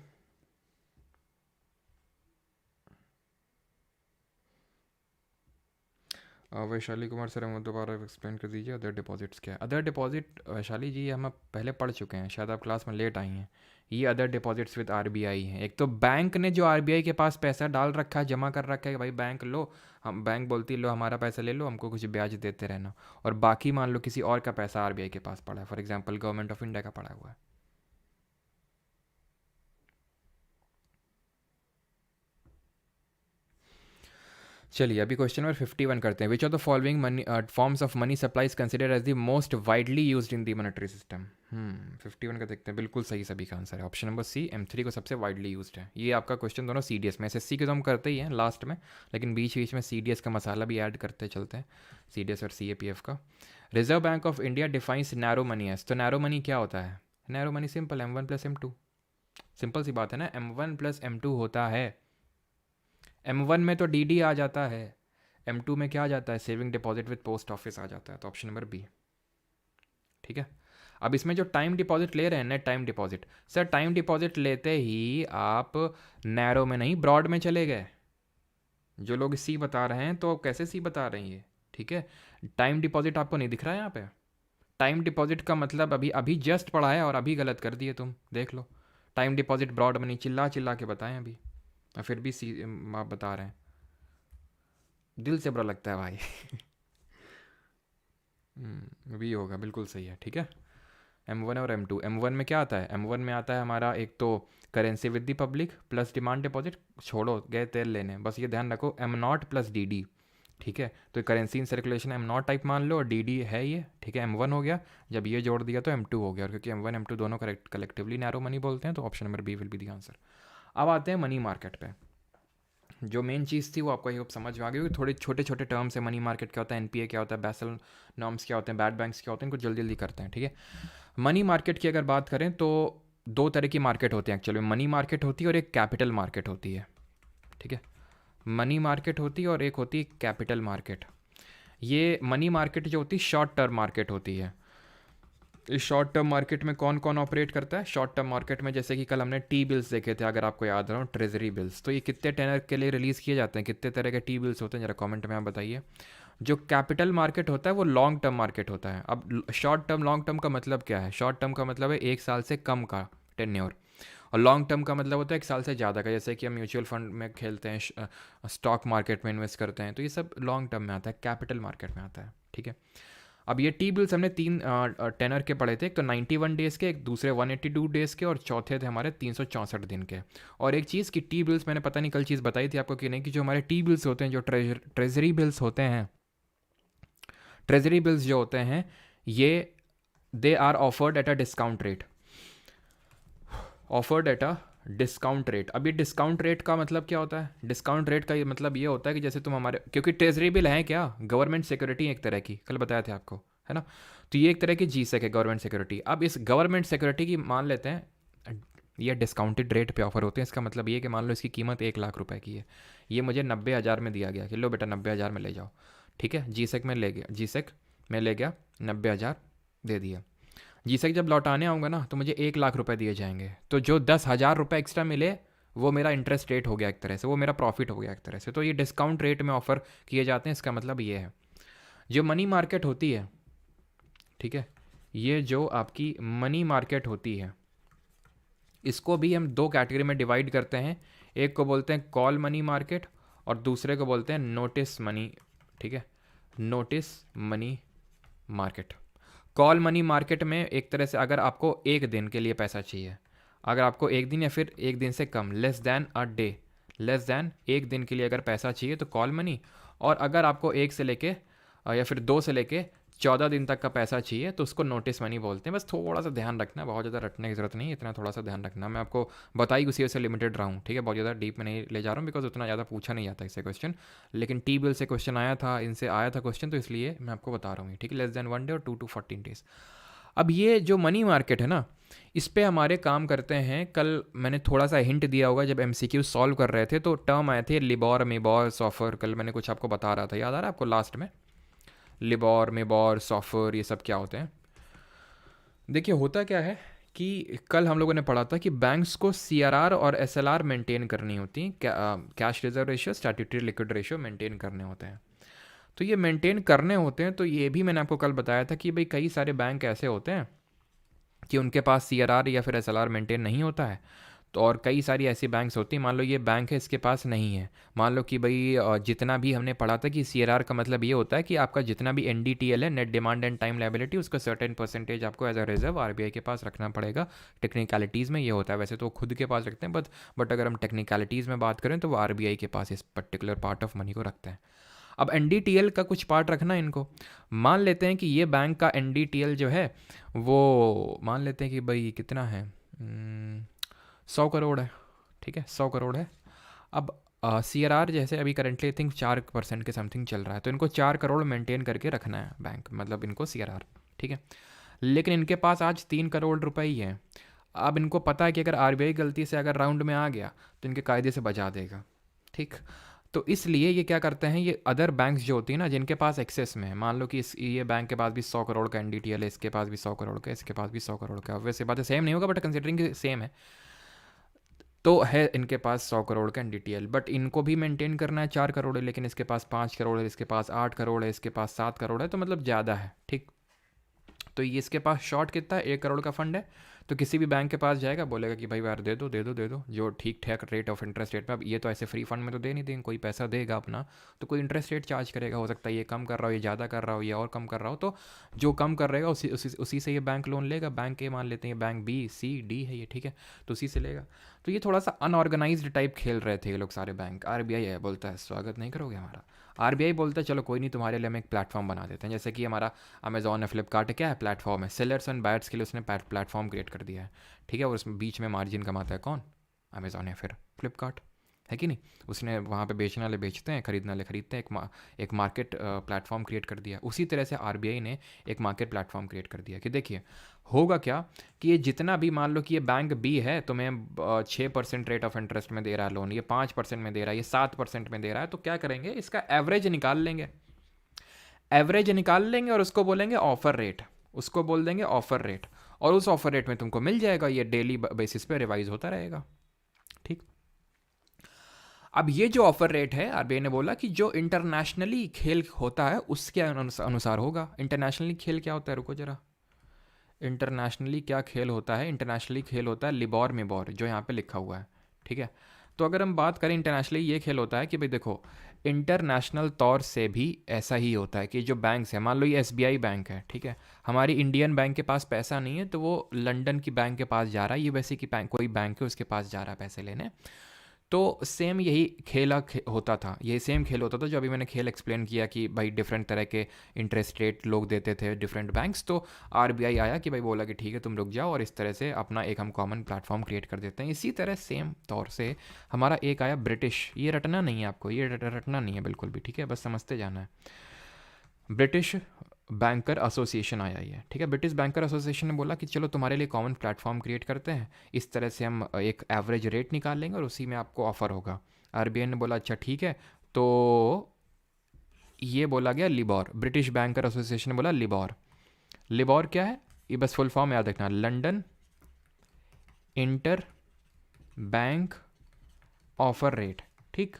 वैशाली कुमार सर, हम दोबारा एक्सप्लेन कर दीजिए अदर डिपॉजिट्स क्या है। अदर डिपॉजिट वैशाली जी हम पहले पढ़ चुके हैं, शायद आप क्लास में लेट आई हैं। ये अदर डिपॉजिट्स विद आरबीआई हैं। एक तो बैंक ने जो आरबीआई के पास पैसा डाल रखा है, जमा कर रखा है कि भाई बैंक लो, हम बैंक बोलती है लो हमारा पैसा ले लो, हमको कुछ ब्याज देते रहना। और बाकी मान लो किसी और का पैसा आरबीआई के पास पड़ा है, for example government of India का पड़ा हुआ है। चलिए अभी क्वेश्चन नंबर 51 करते हैं। Which of the following money forms of money supply is considered as the most widely used in the monetary system. 51 का देखते हैं, बिल्कुल सही सभी का आंसर है ऑप्शन नंबर सी, M3 को सबसे वाइडली यूज्ड है। ये आपका क्वेश्चन दोनों CDS में, SSC के तो हम करते ही हैं लास्ट में, लेकिन बीच बीच में CDS का मसाला भी ऐड करते चलते हैं, CDS और CAPF का। Reserve Bank of India defines narrow money as, तो नैरो मनी क्या होता है? Narrow money simple M1 plus M2, simple सी बात है ना, M1 प्लस M2 होता है। M1 में तो DD आ जाता है, M2 में क्या आ जाता है, saving deposit with post office आ जाता है, तो ऑप्शन नंबर बी। ठीक है, अब इसमें जो टाइम डिपॉजिट ले रहे हैं, net time deposit, sir time deposit लेते ही आप नैरो में नहीं ब्रॉड में चले गए। जो लोग सी बता रहे हैं तो कैसे सी बता रहे हैं ये? ठीक है, टाइम डिपॉजिट आपको नहीं दिख रहा है यहाँ पे? टाइम डिपॉजिट का मतलब अभी अभी जस्ट पढ़ा है और अभी गलत कर दिए तुम, देख लो। टाइम डिपॉजिट ब्रॉड मनी चिल्ला चिल्ला के बताएं अभी, और फिर भी आप बता रहे हैं, दिल से बुरा लगता है भाई। भी होगा, बिल्कुल सही है, ठीक है। M1 और M2, M1 में क्या आता है, M1 में आता है हमारा एक तो currency with the public plus demand deposit, छोड़ो गए तेल लेने, बस ये ध्यान रखो M0 प्लस DD, ठीक है। तो currency in circulation M0 type मान लो और DD है ये, ठीक है। M1 हो गया, जब ये जोड़ दिया तो M2 हो गया, और क्योंकि M1 M2 दोनों कलेक्टिवली नैरो मनी बोलते हैं तो option number B will be the answer. अब आते हैं मनी मार्केट पे। जो मेन चीज़ थी वो आपको ये समझ में आ गई होगी, थोड़े छोटे छोटे टर्म्स है, मनी मार्केट क्या होता है, NPA क्या होता है, बेसल नॉर्म्स क्या होते हैं, बैड बैंक्स क्या होते हैं, इनको जल्दी जल्दी करते हैं, ठीक है। मनी मार्केट की अगर बात करें तो दो तरह की मार्केट होती है एक्चुअली, मनी मार्केट होती है और एक कैपिटल मार्केट होती है, ठीक है। मनी मार्केट होती है और एक होती है कैपिटल मार्केट। ये मनी मार्केट जो होती है शॉर्ट टर्म मार्केट होती है। इस शॉर्ट टर्म मार्केट में कौन कौन ऑपरेट करता है, शॉर्ट टर्म मार्केट में जैसे कि कल हमने टी बिल्स देखे थे, अगर आपको याद रहो, ट्रेजरी बिल्स, तो ये कितने टेनर के लिए रिलीज़ किए जाते हैं, कितने तरह के टी बिल्स होते हैं, जरा कमेंट में आप बताइए। जो कैपिटल मार्केट होता है वो लॉन्ग टर्म मार्केट होता है। अब शॉर्ट टर्म लॉन्ग टर्म का मतलब क्या है, शॉर्ट टर्म का मतलब है 1 साल से कम का टेन्योर, और लॉन्ग टर्म का मतलब होता है 1 साल से ज़्यादा का, जैसे कि हम म्यूचुअल फंड में खेलते हैं, स्टॉक मार्केट में इन्वेस्ट करते हैं, तो ये सब लॉन्ग टर्म में आता है, कैपिटल मार्केट में आता है, ठीक है। अब ये टी बिल्स हमने 3 टेनर के पढ़े थे, एक तो 91 डेज़ के, एक दूसरे 182 डेज़ के, और चौथे थे हमारे 364 दिन के। और एक चीज़ कि टी बिल्स, मैंने पता नहीं कल चीज़ बताई थी आपको कि नहीं, कि जो हमारे टी बिल्स होते हैं, जो ट्रेजरी बिल्स होते हैं, ट्रेजरी बिल्स जो होते हैं ये they are offered at a discount rate, offered at a discount rate. अब ये डिस्काउंट रेट का मतलब क्या होता है, डिस्काउंट रेट का ये मतलब ये होता है कि जैसे तुम हमारे, क्योंकि ट्रेजरी बिल है क्या, गवर्नमेंट सिक्योरिटी एक तरह की, कल बताया था आपको, है ना। तो ये एक तरह की जीसेक है, गवर्नमेंट सिक्योरिटी। अब इस गवर्नमेंट सिक्योरिटी की मान लेते हैं ये डिस्काउंटेड रेट पे ऑफर होते हैं, इसका मतलब ये कि मान लो इसकी कीमत 1 लाख रुपए की है, ये मुझे 90,000 में दिया गया कि लो बेटा 90,000 में ले जाओ, ठीक है। जीसेक में ले गया, जीसेक में ले गया, 90,000 दे दिया। जीसेक जब लौटाने आऊँगा ना तो मुझे 1 लाख रुपए दिए जाएंगे, तो जो 10,000 रुपये एक्स्ट्रा मिले वो मेरा इंटरेस्ट रेट हो गया एक तरह से, वो मेरा प्रॉफिट हो गया एक तरह से। तो ये डिस्काउंट रेट में ऑफर किए जाते हैं, इसका मतलब ये है। जो मनी मार्केट होती है, ठीक है, ये जो आपकी मनी मार्केट होती है, इसको भी हम 2 कैटेगरी में डिवाइड करते हैं, एक को बोलते हैं कॉल मनी मार्केट और दूसरे को बोलते हैं नोटिस मनी, ठीक है, notice money market. Call money market में एक तरह से अगर आपको 1 दिन के लिए पैसा चाहिए, अगर आपको 1 दिन या फिर 1 दिन से कम, less than a day, less than 1 दिन के लिए अगर पैसा चाहिए तो कॉल मनी, और अगर आपको 1 से लेके या फिर 2 से लेके 14 दिन तक का पैसा चाहिए तो उसको नोटिस मनी बोलते हैं। बस थोड़ा सा ध्यान रखना, बहुत ज़्यादा रटने की ज़रूरत नहीं है, इतना थोड़ा सा ध्यान रखना, मैं आपको बताई उसी वजह से लिमिटेड रहा हूँ, ठीक है। बहुत ज़्यादा डीप में नहीं ले जा रहा हूँ बिकॉज उतना ज़्यादा पूछा नहीं जाता इससे क्वेश्चन, लेकिन टी बिल से क्वेश्चन आया था, इनसे आया था क्वेश्चन, तो इसलिए मैं आपको बता रहा हूँ, ठीक है। लेस दैन 1 डे और 2 to 14 डेज। अब ये जो मनी मार्केट है ना, इस पे हमारे काम करते हैं, कल मैंने थोड़ा सा हिंट दिया होगा जब MCQ सॉल्व कर रहे थे तो टर्म आए थे लिबॉर, मिबॉर, सॉफर, कल मैंने कुछ आपको बता रहा था, याद आ रहा है आपको लास्ट में, लिबॉर, मिबॉर, सॉफर, ये सब क्या होते हैं। देखिए होता क्या है कि कल हम लोगों ने पढ़ा था कि बैंक्स को CRR और SLR मेंटेन करनी होती, cash reserve ratio, statutory liquid ratio maintain करने होते हैं। तो ये मेंटेन करने होते हैं, तो ये भी मैंने आपको कल बताया था कि भाई कई सारे बैंक ऐसे होते हैं कि उनके पास CRR या फिर SLR मेंटेन नहीं होता है, तो और कई सारी ऐसी बैंक्स होती हैं, मान लो ये बैंक है इसके पास नहीं है, मान लो कि भाई जितना भी हमने पढ़ा था कि CRR का मतलब ये होता है कि आपका जितना भी NDTL है, net demand and time liability, उसका सर्टेन परसेंटेज आपको एज अ रिजर्व RBI के पास रखना पड़ेगा। टेक्निकलिटीज़ में ये होता है, वैसे तो खुद के पास रखते हैं बट अगर हम टेक्निकलिटीज़ में बात करें तो वो RBI के पास इस पर्टिकुलर पार्ट ऑफ मनी को रखते हैं। अब NDTL का कुछ पार्ट रखना है इनको, मान लेते हैं कि ये बैंक का NDTL जो है वो मान लेते हैं कि भाई कितना है, 100 करोड़ है, ठीक है, 100 करोड़ है। अब CRR जैसे अभी करेंटली आई थिंक 4% के समथिंग चल रहा है, तो इनको 4 करोड़ मेंटेन करके रखना है बैंक, मतलब इनको CRR, ठीक है। लेकिन इनके पास आज 3 करोड़ रुपए ही है। अब इनको पता है कि अगर RBI गलती से अगर राउंड में आ गया तो इनके कायदे से बचा देगा, ठीक। तो इसलिए ये क्या करते हैं, ये अदर बैंक्स जो होती है ना जिनके पास एक्सेस में है, मान लो कि ये बैंक के पास भी 100 करोड़ का NDTL है, इसके पास भी 100 करोड़ का, इसके पास भी 100 करोड़ का, वैसे बात है सेम नहीं होगा बट कंसिडरिंग सेम है, तो है इनके पास 100 करोड़ का NDTL, बट इनको भी मेंटेन करना है 4 करोड़ है, लेकिन इसके पास 5 करोड़ है, इसके पास 8 करोड़ है, इसके पास 7 करोड़ है, तो मतलब ज़्यादा है, ठीक। तो ये इसके पास शॉर्ट कितना है, 1 करोड़ का फंड है, तो किसी भी बैंक के पास जाएगा, बोलेगा कि भाई यार दे दो दे दो दे दो, जो ठीक ठाक रेट ऑफ इंटरेस्ट रेट पे। अब ये तो ऐसे फ्री फंड में तो दे नहीं देंगे, कोई पैसा देगा अपना तो कोई इंटरेस्ट रेट चार्ज करेगा। हो सकता है ये कम कर रहा हो, ये ज़्यादा कर रहा हो, ये और कम कर रहा हो, तो जो कम कर रहेगा उसी से ये बैंक लोन लेगा। बैंक के मान लेते हैं बैंक बी सी डी है ये, ठीक है, तो उसी से लेगा। तो ये थोड़ा सा अनऑर्गेनाइज्ड टाइप खेल रहे थे ये लोग सारे बैंक। आरबीआई है बोलता है स्वागत नहीं करोगे हमारा। आरबीआई बोलता है चलो कोई नहीं, तुम्हारे लिए हम एक प्लेटफॉर्म बना देते हैं। जैसे कि हमारा अमेजॉन है, फ्लिपकार्ट है, क्या है, प्लेटफॉर्म है। सेलर्स एंड बायर्स के लिए उसने प्लेटफॉर्म क्रिएट कर दिया है, ठीक है। और उसमें बीच में मार्जिन कमाता है कौन? अमेजॉन या फिर फ्लिपकार्ट, है कि नहीं। उसने वहाँ पे बेचने वाले बेचते हैं, खरीदने वाले खरीदते हैं। एक मार्केट प्लेटफॉर्म क्रिएट कर दिया। उसी तरह से आरबीआई ने एक मार्केट प्लेटफॉर्म क्रिएट कर दिया कि देखिए होगा क्या कि ये जितना भी, मान लो कि ये बैंक बी है तुम्हें 6% रेट ऑफ इंटरेस्ट में दे रहा है लोन, ये 5% में दे रहा है, ये 7% में दे रहा है, तो क्या करेंगे, इसका एवरेज निकाल लेंगे। एवरेज निकाल लेंगे और उसको बोलेंगे ऑफर रेट, उसको बोल देंगे ऑफर रेट। और उस ऑफर रेट में तुमको मिल जाएगा, ये डेली बेसिस पे रिवाइज होता रहेगा, ठीक। अब ये जो ऑफर रेट है, आरबीआई ने बोला कि जो इंटरनेशनली खेल होता है उसके अनुसार होगा। इंटरनेशनली खेल क्या होता है, रुको जरा, इंटरनेशनली क्या खेल होता है? इंटरनेशनली खेल होता है लिबॉर मिबॉर, जो यहाँ पे लिखा हुआ है, ठीक है। तो अगर हम बात करें इंटरनेशनली, ये खेल होता है कि भाई देखो, इंटरनेशनल तौर से भी ऐसा ही होता है कि जो बैंक्स है, मान लो ये एसबीआई बैंक है, ठीक है, हमारी इंडियन बैंक के पास पैसा नहीं है तो वो लंदन की बैंक के पास जा रहा है, यूएसए की बैंक कोई बैंक है उसके पास जा रहा है पैसे लेने। तो सेम यही होता था, ये सेम खेल होता था जो अभी मैंने खेल एक्सप्लेन किया कि भाई डिफरेंट तरह के इंटरेस्ट रेट लोग देते थे डिफरेंट बैंक्स। तो आरबीआई आया कि भाई बोला कि ठीक है तुम रुक जाओ और इस तरह से अपना एक हम कॉमन प्लेटफॉर्म क्रिएट कर देते हैं। इसी तरह सेम तौर से हमारा एक आया ब्रिटिश, ये रटना नहीं है आपको, ये रटना नहीं है बिल्कुल भी, ठीक है, बस समझते जाना है। ब्रिटिश बैंकर एसोसिएशन आया ही है, ठीक है। ब्रिटिश बैंकर एसोसिएशन ने बोला कि चलो तुम्हारे लिए कॉमन प्लेटफॉर्म क्रिएट करते हैं, इस तरह से हम एक एवरेज रेट निकाल लेंगे और उसी में आपको ऑफर होगा। आरबीआई ने बोला अच्छा ठीक है, तो ये बोला गया लिबॉर। ब्रिटिश बैंकर एसोसिएशन ने बोला लिबॉर। लिबॉर क्या है, ये बस फुल फॉर्म याद रखना, London inter bank offer rate, ठीक।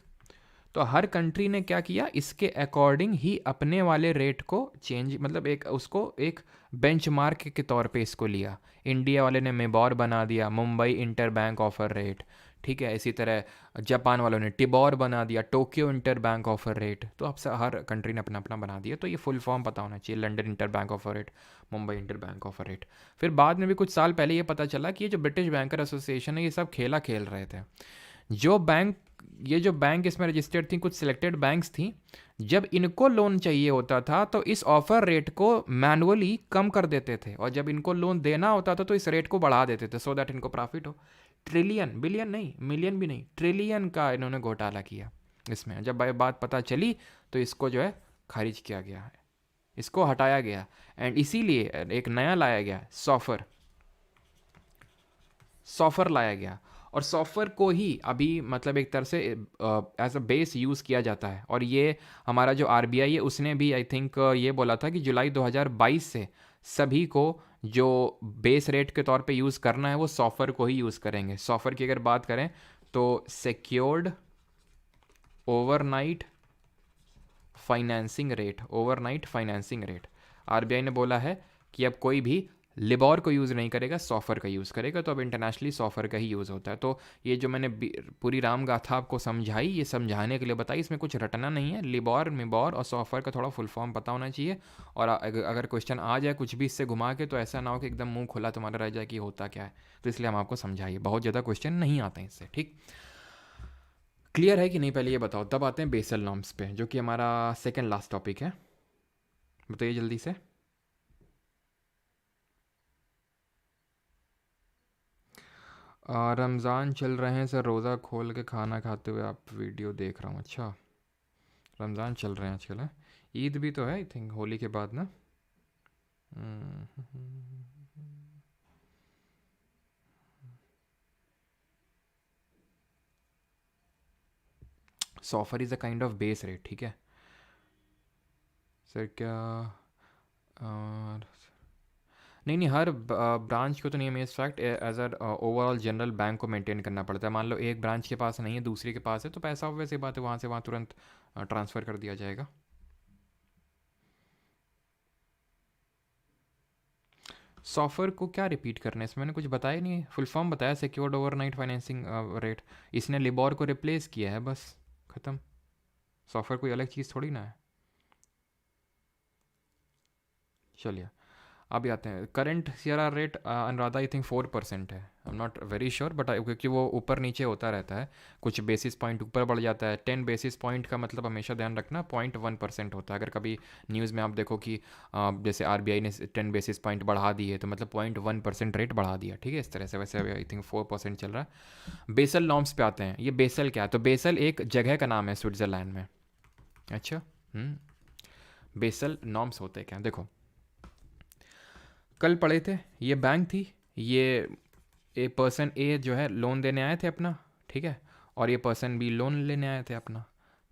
तो हर कंट्री ने क्या किया, इसके अकॉर्डिंग ही अपने वाले रेट को चेंज, मतलब एक उसको एक बेंचमार्क के तौर पे इसको लिया। इंडिया वाले ने मेबॉर बना दिया, Mumbai inter bank offer rate, ठीक है। इसी तरह जापान वालों ने टिबॉर बना दिया, Tokyo inter bank offer rate. तो अब से हर कंट्री ने अपना अपना बना दिया। तो ये फुल फॉर्म पता होना चाहिए, London inter bank offer rate, Mumbai inter bank offer rate. फिर बाद में भी कुछ साल पहले ये पता चला कि ये जो ब्रिटिश बैंकर एसोसिएशन है ये सब खेला खेल रहे थे। जो बैंक इसमें रजिस्टर्ड थी, कुछ सिलेक्टेड बैंक्स थी, जब इनको लोन चाहिए होता था तो इस ऑफर रेट को मैनुअली कम कर देते थे, और जब इनको लोन देना होता था तो इस रेट को बढ़ा देते थे, सो दैट इनको प्रॉफिट हो। ट्रिलियन, बिलियन नहीं, मिलियन भी नहीं, ट्रिलियन का इन्होंने घोटाला किया इसमें। जब बात पता चली तो इसको जो है खारिज किया गया है, इसको हटाया गया, एंड इसीलिए एक नया लाया गया, सॉफर लाया गया। और सॉफ्टवेयर को ही अभी मतलब एक तरह से एज अ बेस यूज़ किया जाता है। और ये हमारा जो आरबीआई है उसने भी आई थिंक ये बोला था कि जुलाई 2022 से सभी को जो बेस रेट के तौर पे यूज़ करना है वो सॉफ्टवेयर को ही यूज़ करेंगे। सॉफ्टवेयर की अगर बात करें तो secured overnight financing rate, overnight financing rate. RBI ने बोला है कि अब कोई भी लिबॉर को यूज़ नहीं करेगा, सॉफ्टवेयर का यूज़ करेगा। तो अब इंटरनेशनली सॉफ्टवेयर का ही यूज़ होता है। तो ये जो मैंने पूरी राम गाथा आपको समझाई, ये समझाने के लिए बताई, इसमें कुछ रटना नहीं है। लिबॉर मिबॉर और सॉफ्टवेयर का थोड़ा फुल फॉर्म पता होना चाहिए। और अगर क्वेश्चन आ जाए कुछ भी इससे घुमा के, तो ऐसा ना हो कि एकदम मुंह खुला तुम्हारा रह जाए कि होता क्या है। तो इसलिए हम आपको समझाइए, बहुत ज़्यादा क्वेश्चन नहीं आते हैं इससे, ठीक। क्लियर है कि नहीं, पहले ये बताओ। तब आते हैं बेसल नॉर्म्स पे, जो कि हमारा सेकेंड लास्ट टॉपिक है। बताइए जल्दी से। रमज़ान चल रहे हैं सर, रोज़ा खोल के खाना खाते हुए आप वीडियो देख रहा हूँ। अच्छा, रमज़ान चल रहे हैं आजकल है। ईद भी तो है आई थिंक होली के बाद ना। SOFR is a kind of base rate, ठीक है सर। क्या नहीं नहीं, हर ब्रांच को तो नहीं है। इस fact as a overall general bank को मेंटेन करना पड़ता है। मान लो एक ब्रांच के पास नहीं है, दूसरे के पास है, तो पैसा वैसे बात है वहाँ से वहाँ तुरंत ट्रांसफ़र कर दिया जाएगा। सॉफर को क्या रिपीट करना है इसमें, मैंने कुछ बताया ही नहीं, फुल फॉर्म बताया, सिक्योर्ड ओवरनाइट फाइनेंसिंग रेट। इसने लिबोर को रिप्लेस किया है, बस ख़त्म। सॉफर कोई अलग चीज़ थोड़ी ना है। चलिए अभी आते हैं current CRR rate. Anuradha I think 4% है, I am not very sure, but क्योंकि वो ऊपर नीचे होता रहता है, कुछ बेसिस पॉइंट ऊपर बढ़ जाता है। 10 बेसिस पॉइंट का मतलब हमेशा ध्यान रखना 0.1% होता है। अगर कभी न्यूज़ में आप देखो कि जैसे RBI ने 10 बेसिस पॉइंट बढ़ा दी है तो मतलब 0.1% रेट बढ़ा दिया, ठीक है, इस तरह से। वैसे अभी आई थिंक 4% चल रहा है। बेसल नॉर्म्स पे आते हैं। ये बेसल क्या है, तो बेसल एक जगह का नाम है स्विट्ज़रलैंड में। अच्छा, बेसल नॉर्म्स होते हैं क्या, देखो कल पढ़े थे, ये बैंक थी, ये पर्सन ए जो है लोन देने आए थे अपना, ठीक है, और ये पर्सन बी लोन लेने आए थे अपना,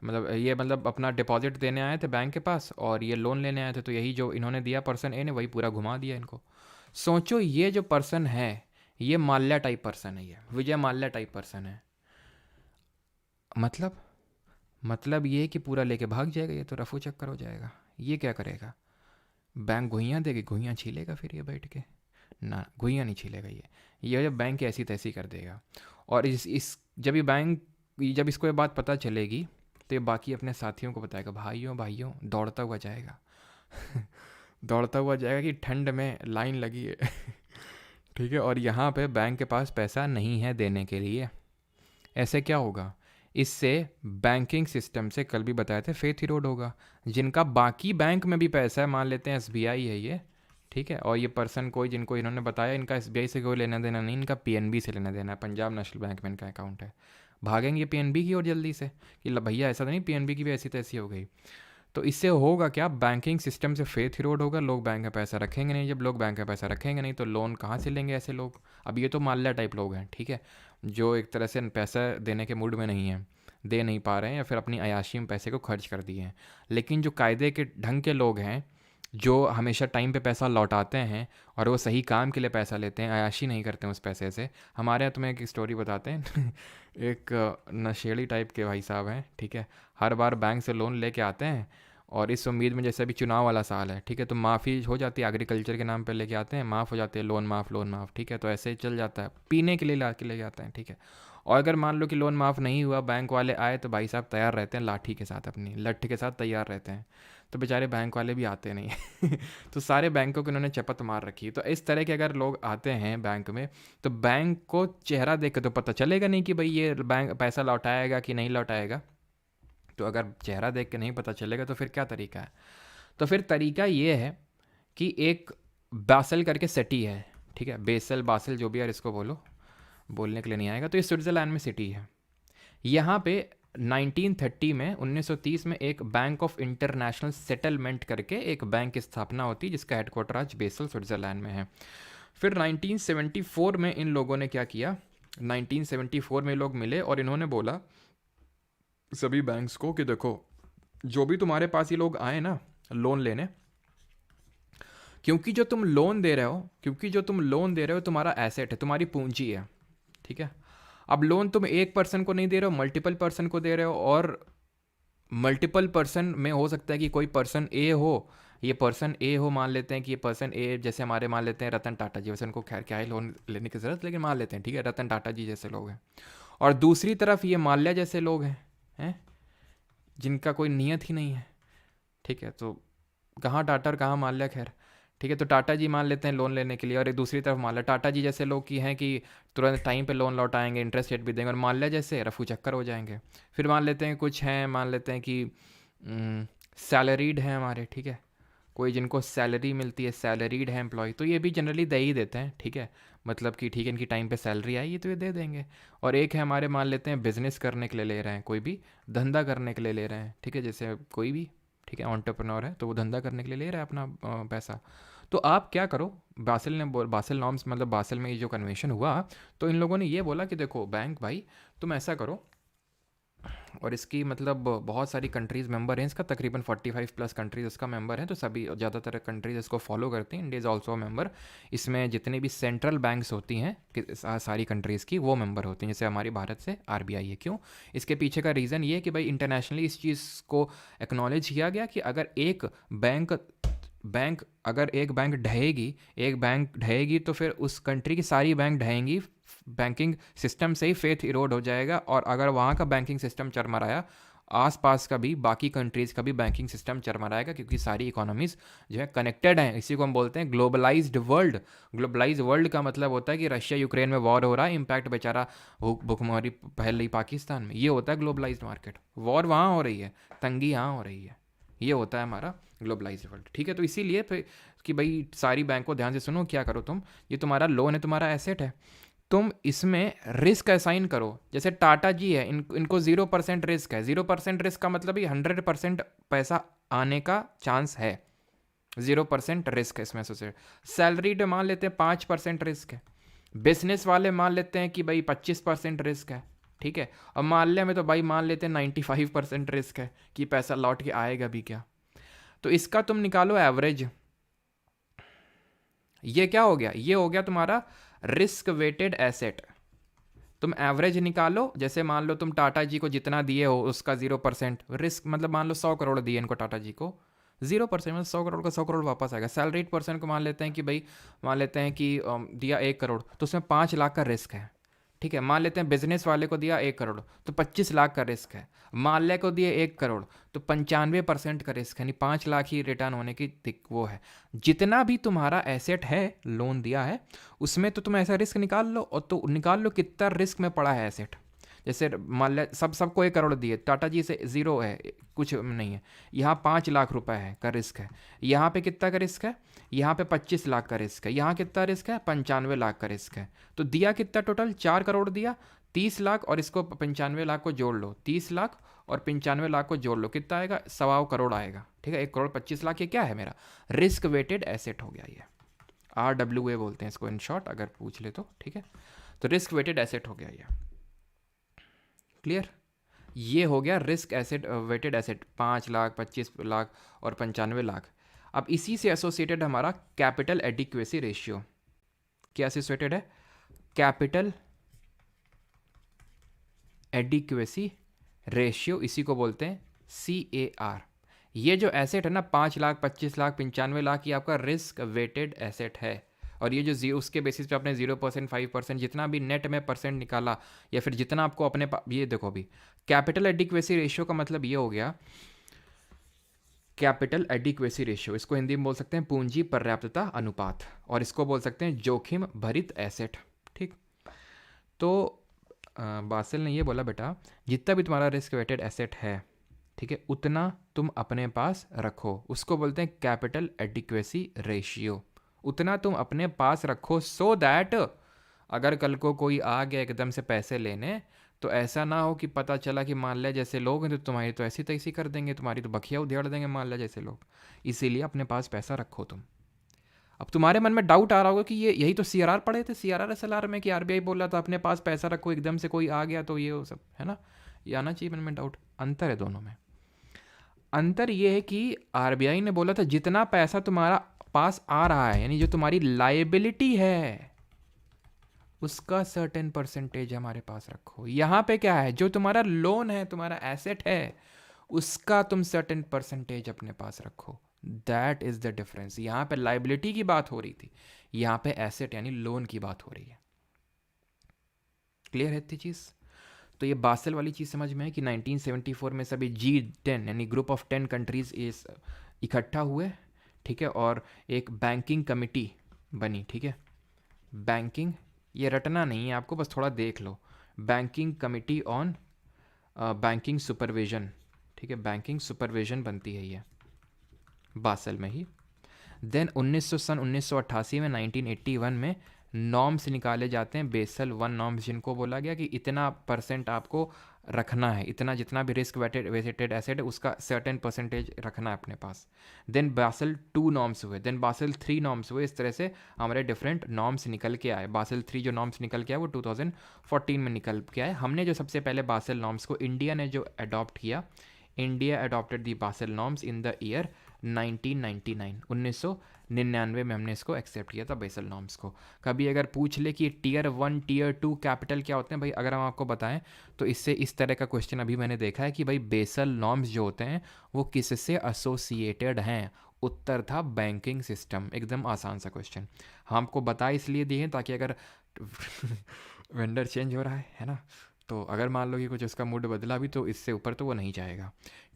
मतलब ये मतलब अपना डिपॉजिट देने आए थे बैंक के पास और ये लोन लेने आए थे। तो यही जो इन्होंने दिया पर्सन ए ने, वही पूरा घुमा दिया इनको। सोचो ये जो पर्सन है ये माल्या टाइप पर्सन है, ये विजय माल्या टाइप पर्सन है। मतलब ये कि पूरा लेके भाग जाएगा, ये तो रफू चक्कर हो जाएगा। ये क्या करेगा, बैंक घुइयाँ देगी, घुइयाँ छीलेगा फिर ये बैठ के ना, घुइयाँ नहीं छीलेगा ये जब बैंक ऐसी तैसी कर देगा। और इस जब ये बैंक, जब इसको ये बात पता चलेगी तो ये बाकी अपने साथियों को बताएगा, भाइयों भाइयों दौड़ता हुआ जाएगा दौड़ता हुआ जाएगा कि ठंड में लाइन लगी है ठीक है, और यहाँ पे बैंक के पास पैसा नहीं है देने के लिए। ऐसे क्या होगा, इससे बैंकिंग सिस्टम से, कल भी बताए थे, फेथ इरोड होगा। जिनका बाकी बैंक में भी पैसा है, मान लेते हैं SBI है ये, ठीक है, और ये पर्सन कोई जिनको इन्होंने बताया इनका SBI से कोई लेना देना नहीं, इनका PNB से लेना देना है, पंजाब नेशनल बैंक में इनका अकाउंट है। भागेंगे PNB की ओर जल्दी से कि भैया ऐसा तो नहीं PNB की भी ऐसी तैसी हो गई। तो इससे होगा क्या, बैंकिंग सिस्टम से फेथ इरोड होगा, लोग बैंक में पैसा रखेंगे नहीं। जब लोग बैंक में पैसा रखेंगे नहीं तो लोन कहाँ से लेंगे ऐसे लोग। अब ये तो माल्या टाइप लोग हैं, ठीक है, जो एक तरह से पैसा देने के मूड में नहीं है, दे नहीं पा रहे हैं, या फिर अपनी अयाशी में पैसे को खर्च कर दिए हैं। लेकिन जो कायदे के ढंग के लोग हैं, जो हमेशा टाइम पे पैसा लौटाते हैं और वो सही काम के लिए पैसा लेते हैं, अयाशी नहीं करते हैं उस पैसे से। हमारे यहाँ तुम्हें एक स्टोरी बताते हैं एक नशेड़ी टाइप के भाई साहब हैं, ठीक है, हर बार बैंक से लोन लेके आते हैं और इस उम्मीद में, जैसे अभी चुनाव वाला साल है, ठीक है, तो माफ़ी हो जाती है, एग्रीकल्चर के नाम पे लेके आते हैं, माफ़ हो जाते हैं, लोन माफ़, ठीक है, तो ऐसे ही चल जाता है, पीने के लिए ला के ले जाते हैं, ठीक है। और अगर मान लो कि लोन माफ़ नहीं हुआ, बैंक वाले आए, तो भाई साहब तैयार रहते हैं लाठी के साथ, अपनी लठ के साथ तैयार रहते हैं। तो बेचारे बैंक वाले भी आते नहीं तो सारे बैंकों को इन्होंने चपत मार रखी है। तो इस तरह के अगर लोग आते हैं बैंक में, तो बैंक को चेहरा देख के तो पता चलेगा नहीं कि भाई ये बैंक पैसा लौटाएगा कि नहीं लौटाएगा। तो अगर चेहरा देख के नहीं पता चलेगा तो फिर क्या तरीका है, तो फिर तरीका ये है कि एक बासल करके सिटी है, ठीक है, बेसल बासल जो भी यार इसको बोलो, बोलने के लिए नहीं आएगा। तो ये स्विट्ज़रलैंड में सिटी है। यहाँ पे 1930 में 1930 में एक बैंक ऑफ इंटरनेशनल सेटलमेंट करके एक बैंक की स्थापना होती है, जिसका हेडक्वार्टर आज बेसल स्विट्ज़रलैंड में है। फिर 1974 में इन लोगों ने क्या किया, 1974 में लोग मिले और इन्होंने बोला सभी बैंक्स को कि देखो, जो भी तुम्हारे पास ये लोग आए ना लोन लेने, क्योंकि जो तुम लोन दे रहे हो तुम्हारा एसेट है, तुम्हारी पूंजी है, ठीक है। अब लोन तुम एक पर्सन को नहीं दे रहे हो, मल्टीपल पर्सन को दे रहे हो, और मल्टीपल पर्सन में हो सकता है कि कोई पर्सन ए हो, ये पर्सन ए हो, मान लेते हैं कि ये पर्सन ए, जैसे हमारे मान लेते हैं रतन टाटा जी, वैसे उनको खैर क्या है लोन लेने की ज़रूरत, लेकिन मान लेते हैं, ठीक है, रतन टाटा जी जैसे लोग हैं। और दूसरी तरफ ये माल्या जैसे लोग हैं जिनका कोई नियत ही नहीं है, ठीक है, तो कहाँ टाटा और कहाँ माल्या, खैर ठीक है। तो टाटा जी मान लेते हैं लोन लेने के लिए, और एक दूसरी तरफ माल्या, टाटा जी जैसे लोग की हैं कि तुरंत टाइम पे लोन लौटाएंगे, इंटरेस्ट रेट भी देंगे, और माल्या जैसे रफू चक्कर हो जाएंगे। फिर मान लेते हैं कुछ हैं, मान लेते हैं कि सैलरीड हैं हमारे, ठीक है, कोई जिनको सैलरी मिलती है, सैलरीड है एम्प्लॉय, तो ये भी जनरली दे ही देते हैं, ठीक है, मतलब कि ठीक है इनकी टाइम पे सैलरी आई है तो ये दे देंगे। और एक है हमारे, मान लेते हैं बिजनेस करने के लिए ले रहे हैं, कोई भी धंधा करने के लिए ले रहे हैं, ठीक है, जैसे कोई भी, ठीक है, एंटरप्रेन्योर है तो वो धंधा करने के लिए ले रहा है अपना पैसा। तो आप क्या करो, बासिल नॉर्म्स मतलब बासिल में ये जो कन्वेंशन हुआ, तो इन लोगों ने ये बोला कि देखो बैंक भाई तुम ऐसा करो, और इसकी मतलब बहुत सारी कंट्रीज़ मेंबर हैं इसका, तकरीबन 45+ कंट्रीज़ इसका मेंबर हैं, तो सभी ज़्यादातर कंट्रीज़ इसको फॉलो करती हैं, इंडिया इज़ ऑल्सो मेंबर। इसमें जितनी भी सेंट्रल बैंक्स होती हैं सारी कंट्रीज़ की, वो मेंबर होती हैं, जैसे हमारी भारत से RBI है। क्यों, इसके पीछे का रीज़न ये है कि भाई इंटरनेशनली इस चीज़ को एक्नॉलेज किया गया कि अगर एक बैंक बैंक, अगर एक बैंक ढहेगी तो फिर उस कंट्री की सारी बैंक ढहेंगी, बैंकिंग सिस्टम से ही फेथ इरोड हो जाएगा। और अगर वहाँ का बैंकिंग सिस्टम चरमराया, आसपास का भी बाकी कंट्रीज़ का भी बैंकिंग सिस्टम चरमराएगा, क्योंकि सारी इकोनॉमीज़ जो है कनेक्टेड हैं। इसी को हम बोलते हैं ग्लोबलाइज्ड वर्ल्ड। ग्लोबलाइज्ड वर्ल्ड का मतलब होता है कि रशिया यूक्रेन में वॉर हो रहा है, इम्पैक्ट बेचारा भुखमरी फैल रही पाकिस्तान में, ये होता है ग्लोबलाइज्ड मार्केट। वॉर वहाँ हो रही है, तंगी यहाँ हो रही है, ये होता है हमारा ग्लोबलाइज्ड वर्ल्ड। ठीक है, तो इसीलिए फिर कि भाई सारी बैंक को ध्यान से सुनो, क्या करो तुम, ये तुम्हारा लोन है, तुम्हारा एसेट है, तुम इसमें रिस्क असाइन करो। जैसे टाटा जी है, इनको 0% रिस्क है। 0% रिस्क का मतलब ही 100% पैसा आने का चांस है। 0% रिस्क है इसमें एसोसिएट। सैलरीड मान लेते हैं 5% रिस्क है। बिजनेस वाले मान लेते हैं कि भाई 25% रिस्क है। ठीक है, और माल्य में तो भाई मान लेते हैं 95% रिस्क है कि पैसा लौट के आएगा भी क्या। तो इसका तुम निकालो एवरेज। ये क्या हो गया, ये हो गया तुम्हारा रिस्क वेटेड एसेट। तुम एवरेज निकालो, जैसे मान लो तुम टाटा जी को जितना दिए हो उसका 0% रिस्क, मतलब मान लो 100 करोड़ दिए इनको टाटा जी को, 0% मतलब 100 करोड़ का 100 करोड़ वापस आएगा। सैलरीड पर्सन को मान लेते हैं कि भाई, मान लेते हैं कि दिया 1 करोड़, तो उसमें 5 लाख का रिस्क है। ठीक है, मान लेते हैं बिजनेस वाले को दिया 1 करोड़, तो 25 लाख का रिस्क है। माल्य को दिए 1 करोड़, तो 95% का रिस्क है, यानी 5 लाख ही रिटर्न होने की वो है। जितना भी तुम्हारा एसेट है, लोन दिया है, उसमें तो तुम ऐसा रिस्क निकाल लो, और तो निकाल लो कितना रिस्क में पड़ा है एसेट। जैसे मान लिया सबको 1 करोड़ दिए, टाटा जी से 0 है, कुछ नहीं है। यहाँ 5 लाख रुपए है का रिस्क है। यहाँ पे कितना का रिस्क है, यहाँ पे 25 लाख का रिस्क है। यहाँ कितना रिस्क है, 95 लाख का रिस्क है। तो दिया कितना टोटल, 4 करोड़ दिया, 30 लाख और इसको 95 लाख को जोड़ लो, 30 लाख और 95 लाख को जोड़ लो, कितना आएगा, 1.25 करोड़ आएगा। ठीक है, 1 करोड़ 25 लाख, ये क्या है, मेरा रिस्क वेटेड एसेट हो गया। ये RWA बोलते हैं इसको इन शॉर्ट, अगर पूछ ले तो। ठीक है, तो रिस्क वेटेड एसेट हो गया ये। क्लियर, ये हो गया risk asset weighted asset, 5 lakh, 25 lakh और 95 लाख। अब इसी से एसोसिएटेड हमारा कैपिटल एडिक्वेसी रेशियो। क्या एसोसिएटेड है, कैपिटल एडिक्वेसी रेशियो, इसी को बोलते हैं CAR। ये जो एसेट है ना, 5 लाख, 25 लाख, 95 लाख, ये आपका रिस्क वेटेड एसेट है। और ये जो उसके बेसिस पे आपने 0%, 5% जितना भी नेट में परसेंट निकाला, या फिर जितना आपको अपने ये देखो अभी, कैपिटल एडिक्वेसी रेशियो का मतलब ये हो गया, कैपिटल एडिक्वेसी रेशियो, इसको हिंदी में बोल सकते हैं पूंजी पर्याप्तता अनुपात, और इसको बोल सकते हैं जोखिम भरित एसेट। ठीक, तो बासिल ने ये बोला, बेटा जितना भी तुम्हारा रिस्क वेटेड एसेट है, ठीक है, उतना तुम अपने पास रखो, उसको बोलते हैं कैपिटल एडिक्वेसी रेशियो। उतना तुम अपने पास रखो, सो दैट अगर कल को कोई आ गया एकदम से पैसे लेने, तो ऐसा ना हो कि पता चला कि मान लिया जैसे लोग हैं तो तुम्हारी तो ऐसी तैसी कर देंगे, तुम्हारी तो बखिया उधेड़ देंगे मान लिया जैसे लोग। इसीलिए अपने पास पैसा रखो तुम। अब तुम्हारे मन में डाउट आ रहा होगा कि ये यही तो CRR पढ़े थे, CRR SLR में, कि RBI बोल रहा था अपने पास पैसा रखो, एकदम से कोई आ गया तो ये वो सब है ना, ये आना चाहिए मन में डाउट। अंतर है दोनों में। अंतर ये है कि RBI ने बोला था जितना पैसा तुम्हारा पास आ रहा है, यानी जो तुम्हारी लाइबिलिटी है, उसका सर्टेन परसेंटेज हमारे पास रखो। यहाँ पे क्या है, जो तुम्हारा लोन है, तुम्हारा एसेट है, उसका तुम सर्टेन परसेंटेज अपने पास रखो। That is the difference. यहाँ पे लाइबिलिटी की बात हो रही थी, यहाँ पे एसेट यानी लोन की बात हो रही है। क्लियर है इतनी चीज़। तो ये बासल वाली चीज़ समझ में है कि 1974 में सभी G10 यानी ग्रुप ऑफ 10 कंट्रीज इकट्ठा हुए, ठीक है, और एक बैंकिंग कमिटी बनी। ठीक है, बैंकिंग, ये रटना नहीं है आपको, बस थोड़ा देख लो, banking committee on banking supervision. ठीक है, बैंकिंग सुपरविजन बनती है ये बासल में ही। देन 1988 में 1981 में नॉर्म्स निकाले जाते हैं, बेसल 1 नॉर्म्स, जिनको बोला गया कि इतना % आपको रखना है, इतना जितना भी रिस्क वेटेड एसेट है उसका सर्टेन परसेंटेज रखना है अपने पास। देन बासल 2 नॉर्म्स हुए, देन बासल 3 नॉर्म्स हुए। इस तरह से हमारे डिफरेंट नॉर्म्स निकल के आए। बासल 3 जो नॉर्म्स निकल के आए वो 2014 में निकल के आए। हमने जो सबसे पहले बासल नॉर्म्स को इंडिया ने जो अडॉप्ट किया, India adopted the basal norms in the year 1999, 1999 में हमने इसको एक्सेप्ट किया था बेसल नॉर्म्स को। कभी अगर पूछ ले कि Tier 1 Tier 2 कैपिटल क्या होते हैं, भाई अगर हम आपको बताएं तो इससे इस तरह का क्वेश्चन अभी मैंने देखा है कि भाई बेसल नॉर्म्स जो होते हैं वो किससे एसोसिएटेड हैं, उत्तर था बैंकिंग सिस्टम। एकदम आसान सा क्वेश्चन। हम आपको बता इसलिए दिए हैं ताकि अगर वेंडर चेंज हो रहा है ना, तो अगर मान लो कि कुछ उसका मूड बदला भी तो इससे ऊपर तो वो नहीं जाएगा।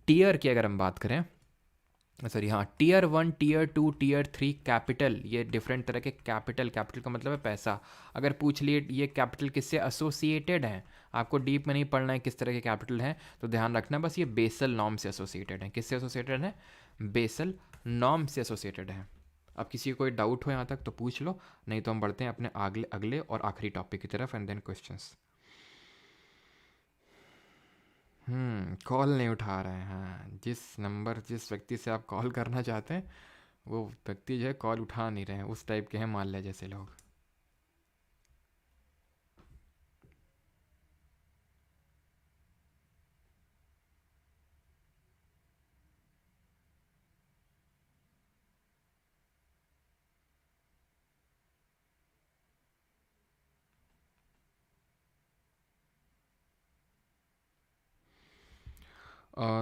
टीयर की अगर हम बात करें, सॉरी हाँ, tier one, tier two, tier three capital, ये डिफरेंट तरह के कैपिटल, कैपिटल का मतलब है पैसा। अगर पूछ लिए ये कैपिटल किससे एसोसिएटेड हैं, आपको डीप में नहीं पढ़ना है किस तरह के कैपिटल हैं, तो ध्यान रखना बस ये बेसल नॉर्म से एसोसिएटेड हैं। किससे एसोसिएटेड है? बेसल नॉर्म से एसोसिएटेड है। अब किसी को कोई डाउट हो यहाँ तक तो पूछ लो, नहीं तो हम बढ़ते हैं अपने अगले अगले और आखिरी टॉपिक की तरफ, एंड देन क्वेश्चंस। कॉल नहीं उठा रहे हैं। हाँ, जिस व्यक्ति से आप कॉल करना चाहते हैं वो व्यक्ति जो है कॉल उठा नहीं रहे हैं, उस टाइप के हैं माल्या जैसे लोग।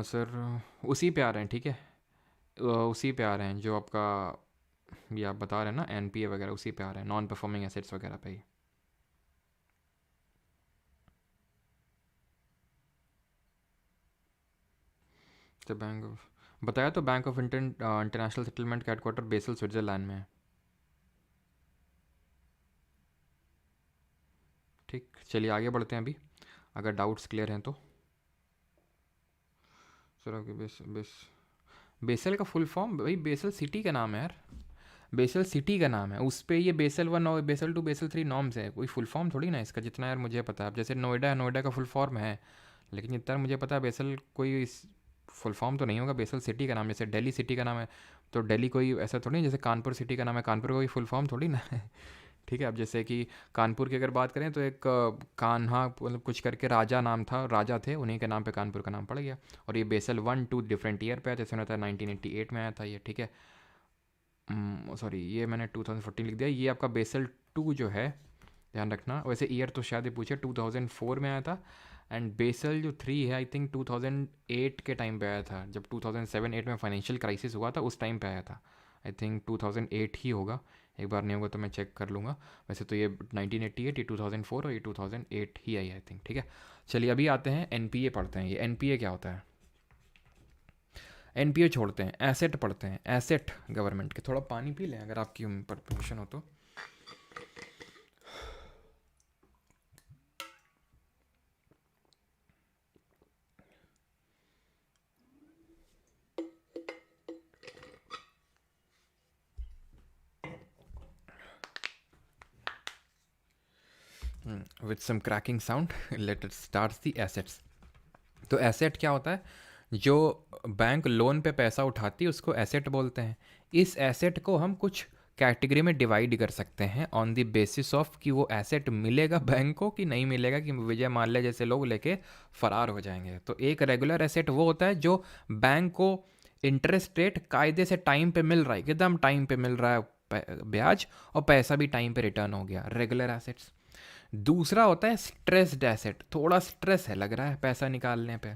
सर उसी पे आ रहे हैं, ठीक है। उसी पे आ रहे हैं जो आपका, ये आप बता रहे हैं ना एनपीए वगैरह, उसी पे आ रहे हैं, नॉन परफॉर्मिंग एसेट्स वगैरह पे ही। तो बैंक ऑफ, बताया तो बैंक ऑफ इंटरनेशनल सेटलमेंट का हेडक्वार्टर बेसल स्विट्जरलैंड में है। ठीक, चलिए आगे बढ़ते हैं अभी, अगर डाउट्स क्लियर हैं तो। सर आपके बेसल का फुल फॉर्म, भाई बेसल सिटी का नाम है यार, बेसल सिटी का नाम है, उस पे ये बेसल वन और basal to basal three norms है, कोई फुल फॉर्म थोड़ी ना इसका, जितना यार मुझे पता है। अब जैसे नोएडा है, नोएडा का फुल फॉर्म है, लेकिन जितना मुझे पता है बेसल कोई फुल फॉर्म तो नहीं होगा। बेसल सिटी का नाम, जैसे दिल्ली सिटी का नाम है तो दिल्ली कोई ऐसा थोड़ी, जैसे कानपुर सिटी का नाम है, कानपुर का कोई फुल फॉर्म थोड़ी ना है। ठीक है। अब जैसे कि कानपुर की अगर बात करें तो एक कान्हा मतलब कुछ करके राजा नाम था, राजा थे, उन्हीं के नाम पे कानपुर का नाम पड़ गया। और ये Basel one two different year पे आया, जैसे होता है 1988 में आया था ये, ठीक है। सॉरी ये मैंने 2014 लिख दिया, ये आपका बेसल टू जो है, ध्यान रखना। वैसे ईयर तो शायद ही पूछे, 2004 में आया था। एंड बेसल जो थ्री है आई थिंक 2008 के टाइम पे आया था, जब 2007-8 में फाइनेंशियल क्राइसिस हुआ था उस टाइम पे आया था। आई थिंक 2008 ही होगा, एक बार नहीं होगा तो मैं चेक कर लूँगा। वैसे तो ये 1988, ये 2004 और ये 2008 ही आई आई थिंक, ठीक है। चलिए अभी आते हैं एनपीए पढ़ते हैं। ये एनपीए क्या होता है? एनपीए छोड़ते हैं, एसेट पढ़ते हैं। एसेट गवर्नमेंट के, थोड़ा पानी पी लें अगर आपकी परमिशन हो तो। With some cracking sound let us start the assets. तो एसेट क्या होता है? जो बैंक लोन पे पैसा उठाती है उसको एसेट बोलते हैं। इस एसेट को हम कुछ कैटेगरी में डिवाइड कर सकते हैं ऑन द बेसिस ऑफ कि वो एसेट मिलेगा बैंक को कि नहीं मिलेगा, कि विजय माल्या जैसे लोग लेके फरार हो जाएंगे। तो एक रेगुलर एसेट वो होता है जो बैंक को इंटरेस्ट रेट कायदे से टाइम पे मिल रहा है, एकदम टाइम पे मिल रहा है ब्याज, और पैसा भी टाइम पे रिटर्न हो गया, रेगुलर एसेट्स। दूसरा होता है स्ट्रेस्ड एसेट, थोड़ा स्ट्रेस है लग रहा है पैसा निकालने पे,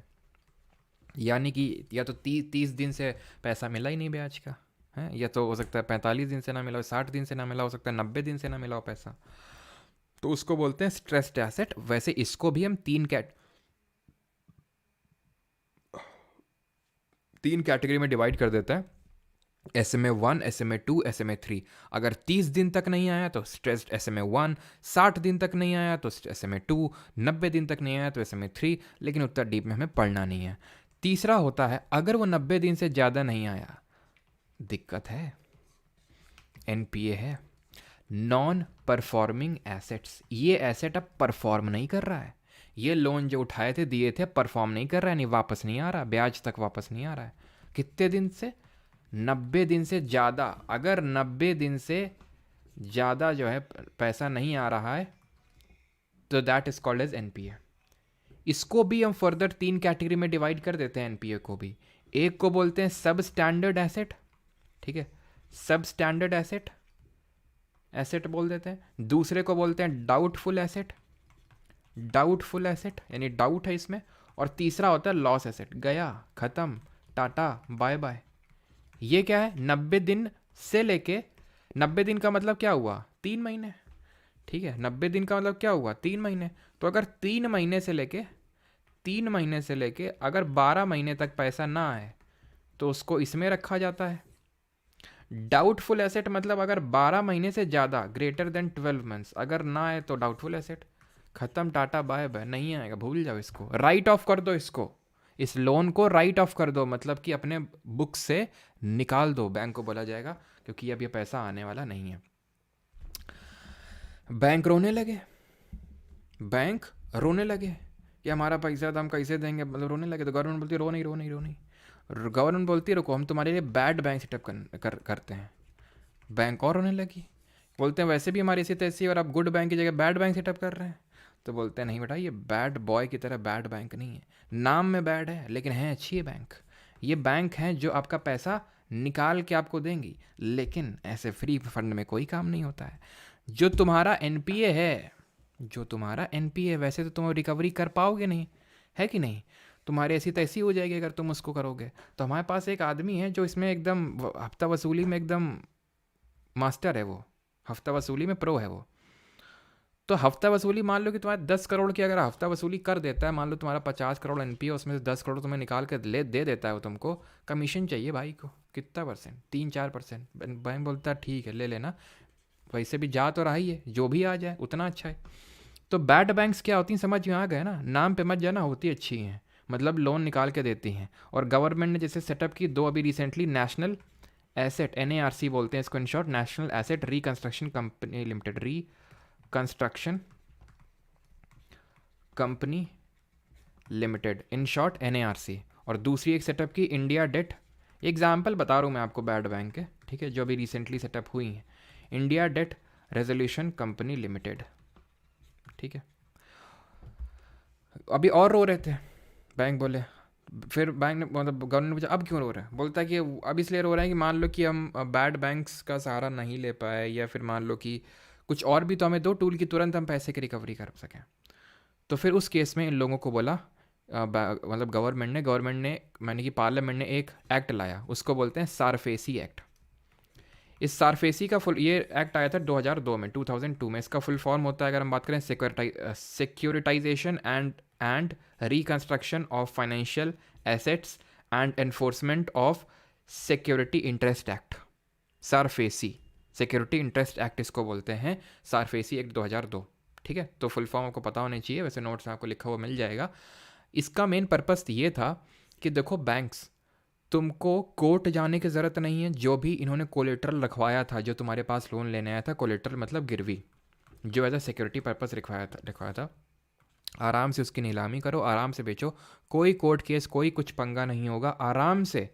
यानी कि या तो 30 दिन से पैसा मिला ही नहीं ब्याज का है, या तो हो सकता है 45 दिन से ना मिला हो, 60 दिन से ना मिला हो सकता है, 90 दिन से ना मिला हो पैसा, तो उसको बोलते हैं स्ट्रेस्ड एसेट। वैसे इसको भी हम तीन कैटेगरी में डिवाइड कर देते हैं, SMA 1, SMA 2, SMA 3। अगर 30 दिन तक नहीं आया तो स्ट्रेस्ड SMA 1, 60 दिन तक नहीं आया तो SMA 2, 90 दिन तक नहीं आया तो SMA 3, लेकिन उतना डीप में हमें पढ़ना नहीं है। तीसरा होता है अगर वो 90 दिन से ज़्यादा नहीं आया, दिक्कत है, एनपीए है, नॉन परफॉर्मिंग एसेट्स। ये एसेट अब परफॉर्म नहीं कर रहा है, ये लोन जो उठाए थे दिए थे परफॉर्म नहीं कर रहा है, नहीं वापस नहीं आ रहा, ब्याज तक वापस नहीं आ रहा है। कितने दिन से? 90 दिन से ज़्यादा। अगर 90 दिन से ज़्यादा जो है पैसा नहीं आ रहा है तो that is called as NPA. इसको भी हम फर्दर 3 कैटेगरी में डिवाइड कर देते हैं एनपीए को भी। एक को बोलते हैं सब स्टैंडर्ड एसेट, ठीक है, सब स्टैंडर्ड एसेट एसेट बोल देते हैं। दूसरे को बोलते हैं डाउटफुल एसेट, डाउटफुल एसेट यानी डाउट है इसमें। और तीसरा होता है लॉस एसेट, गया, खत्म, टाटा बाय बाय, ये क्या है, 90 दिन से लेके, 90 दिन का मतलब क्या हुआ, 3 महीने, ठीक है, 90 दिन का मतलब क्या हुआ, 3 महीने। तो अगर 3 महीने से लेके अगर 12 महीने तक पैसा ना आए तो उसको इसमें रखा जाता है। डाउटफुल एसेट मतलब अगर 12 महीने से ज़्यादा, greater than 12 months, अगर ना आए तो डाउटफुल एसेट, खत्म, टाटा बाय बाय, नहीं आएगा, भूल जाओ इसको, राइट ऑफ कर दो इसको, इस लोन को राइट ऑफ कर दो, मतलब कि अपने बुक से निकाल दो, बैंक को बोला जाएगा, क्योंकि अब ये पैसा आने वाला नहीं है। बैंक रोने लगे, बैंक रोने लगे कि हमारा पैसा तो हम कैसे देंगे, मतलब रोने लगे। तो गवर्नमेंट बोलती है रो नहीं, रो नहीं, रो नहीं। गवर्नमेंट बोलती है रुको, हम तुम्हारे लिए बैड बैंक सेटअप करते हैं। बैंक और रोने लगी, बोलते हैं वैसे भी हमारी ऐसी तैसी और आप गुड बैंक की जगह बैड बैंक सेटअप कर रहे हैं। तो बोलते हैं नहीं बेटा, ये बैड बॉय की तरह बैड बैंक नहीं है, नाम में बैड है लेकिन है अच्छी है बैंक। ये बैंक है जो आपका पैसा निकाल के आपको देंगी, लेकिन ऐसे फ्री फंड में कोई काम नहीं होता है। जो तुम्हारा एनपीए है, जो तुम्हारा एनपीए, वैसे तो तुम रिकवरी कर पाओगे नहीं, है कि नहीं, तुम्हारी ऐसी तैसी हो जाएगी अगर तुम उसको करोगे। तो हमारे पास एक आदमी है जो इसमें एकदम हफ्ता वसूली में एकदम मास्टर है, वो हफ्ता वसूली में प्रो है वो। तो हफ्ता वसूली, मान लो कि तुम्हारे 10 करोड़ की अगर हफ्ता वसूली कर देता है, मान लो तुम्हारा 50 करोड़ एनपीए, उसमें से 10 करोड़ तुम्हें निकाल के दे देता है वो, तुमको कमीशन चाहिए भाई को, कितना परसेंट, 3-4%। बैंक बोलता है ठीक है ले लेना, वैसे भी जा तो रहा ही है, जो भी आ जाए उतना अच्छा है। तो बैड बैंक्स क्या होती हैं समझ में आ गए ना, नाम पे मत जाना, होती अच्छी हैं, मतलब लोन निकाल के देती हैं। और गवर्नमेंट ने जैसे सेटअप की दो अभी रिसेंटली, नेशनल एसेट, NARC बोलते हैं इसको in short, national asset reconstruction company limited, construction company limited, in short NARC। और दूसरी एक सेटअप की इंडिया डेट, एग्जाम्पल बता रहा हूँ मैं आपको बैड बैंक के, ठीक है, जो अभी रिसेंटली सेटअप हुई हैं, India debt resolution company limited, ठीक है। अभी और रो रहे थे, बैंक बोले, फिर बैंक ने मतलब गवर्नमेंट ने पूछा अब क्यों रो रहे हैं, बोलता है कि अब इसलिए रो रहे हैं कि मान लो कि हम बैड बैंक्स का सहारा नहीं ले पाए, या फिर मान लो कि कुछ और भी तो हमें दो टूल की तुरंत हम पैसे की रिकवरी कर सकें। तो फिर उस केस में इन लोगों को बोला, मतलब गवर्नमेंट ने माने कि पार्लियामेंट ने एक एक्ट लाया, उसको बोलते हैं सारफेसी एक्ट। इस सारफेसी का फुल, ये एक्ट आया था 2002 में, 2002 में। इसका फुल फॉर्म होता है, अगर हम बात करें, securitization and reconstruction of financial assets and enforcement of security interest act, SARFAESI, security interest act इसको बोलते हैं, सारफेसी एक्ट 2002, ठीक है। तो फुल फॉर्म आपको पता होना चाहिए, वैसे नोट्स में आपको लिखा हुआ मिल जाएगा। इसका मेन पर्पस ये था कि देखो बैंक्स, तुमको कोर्ट जाने की ज़रूरत नहीं है, जो भी इन्होंने कोलेट्रल रखवाया था, जो तुम्हारे पास लोन लेने आया था, कोलेट्रल मतलब गिरवी, जो एज अ सिक्योरिटी पर्पस लिखवाया था, आराम से उसकी नीलामी करो, आराम से बेचो, कोई कोर्ट केस, कोई कुछ पंगा नहीं होगा, आराम से।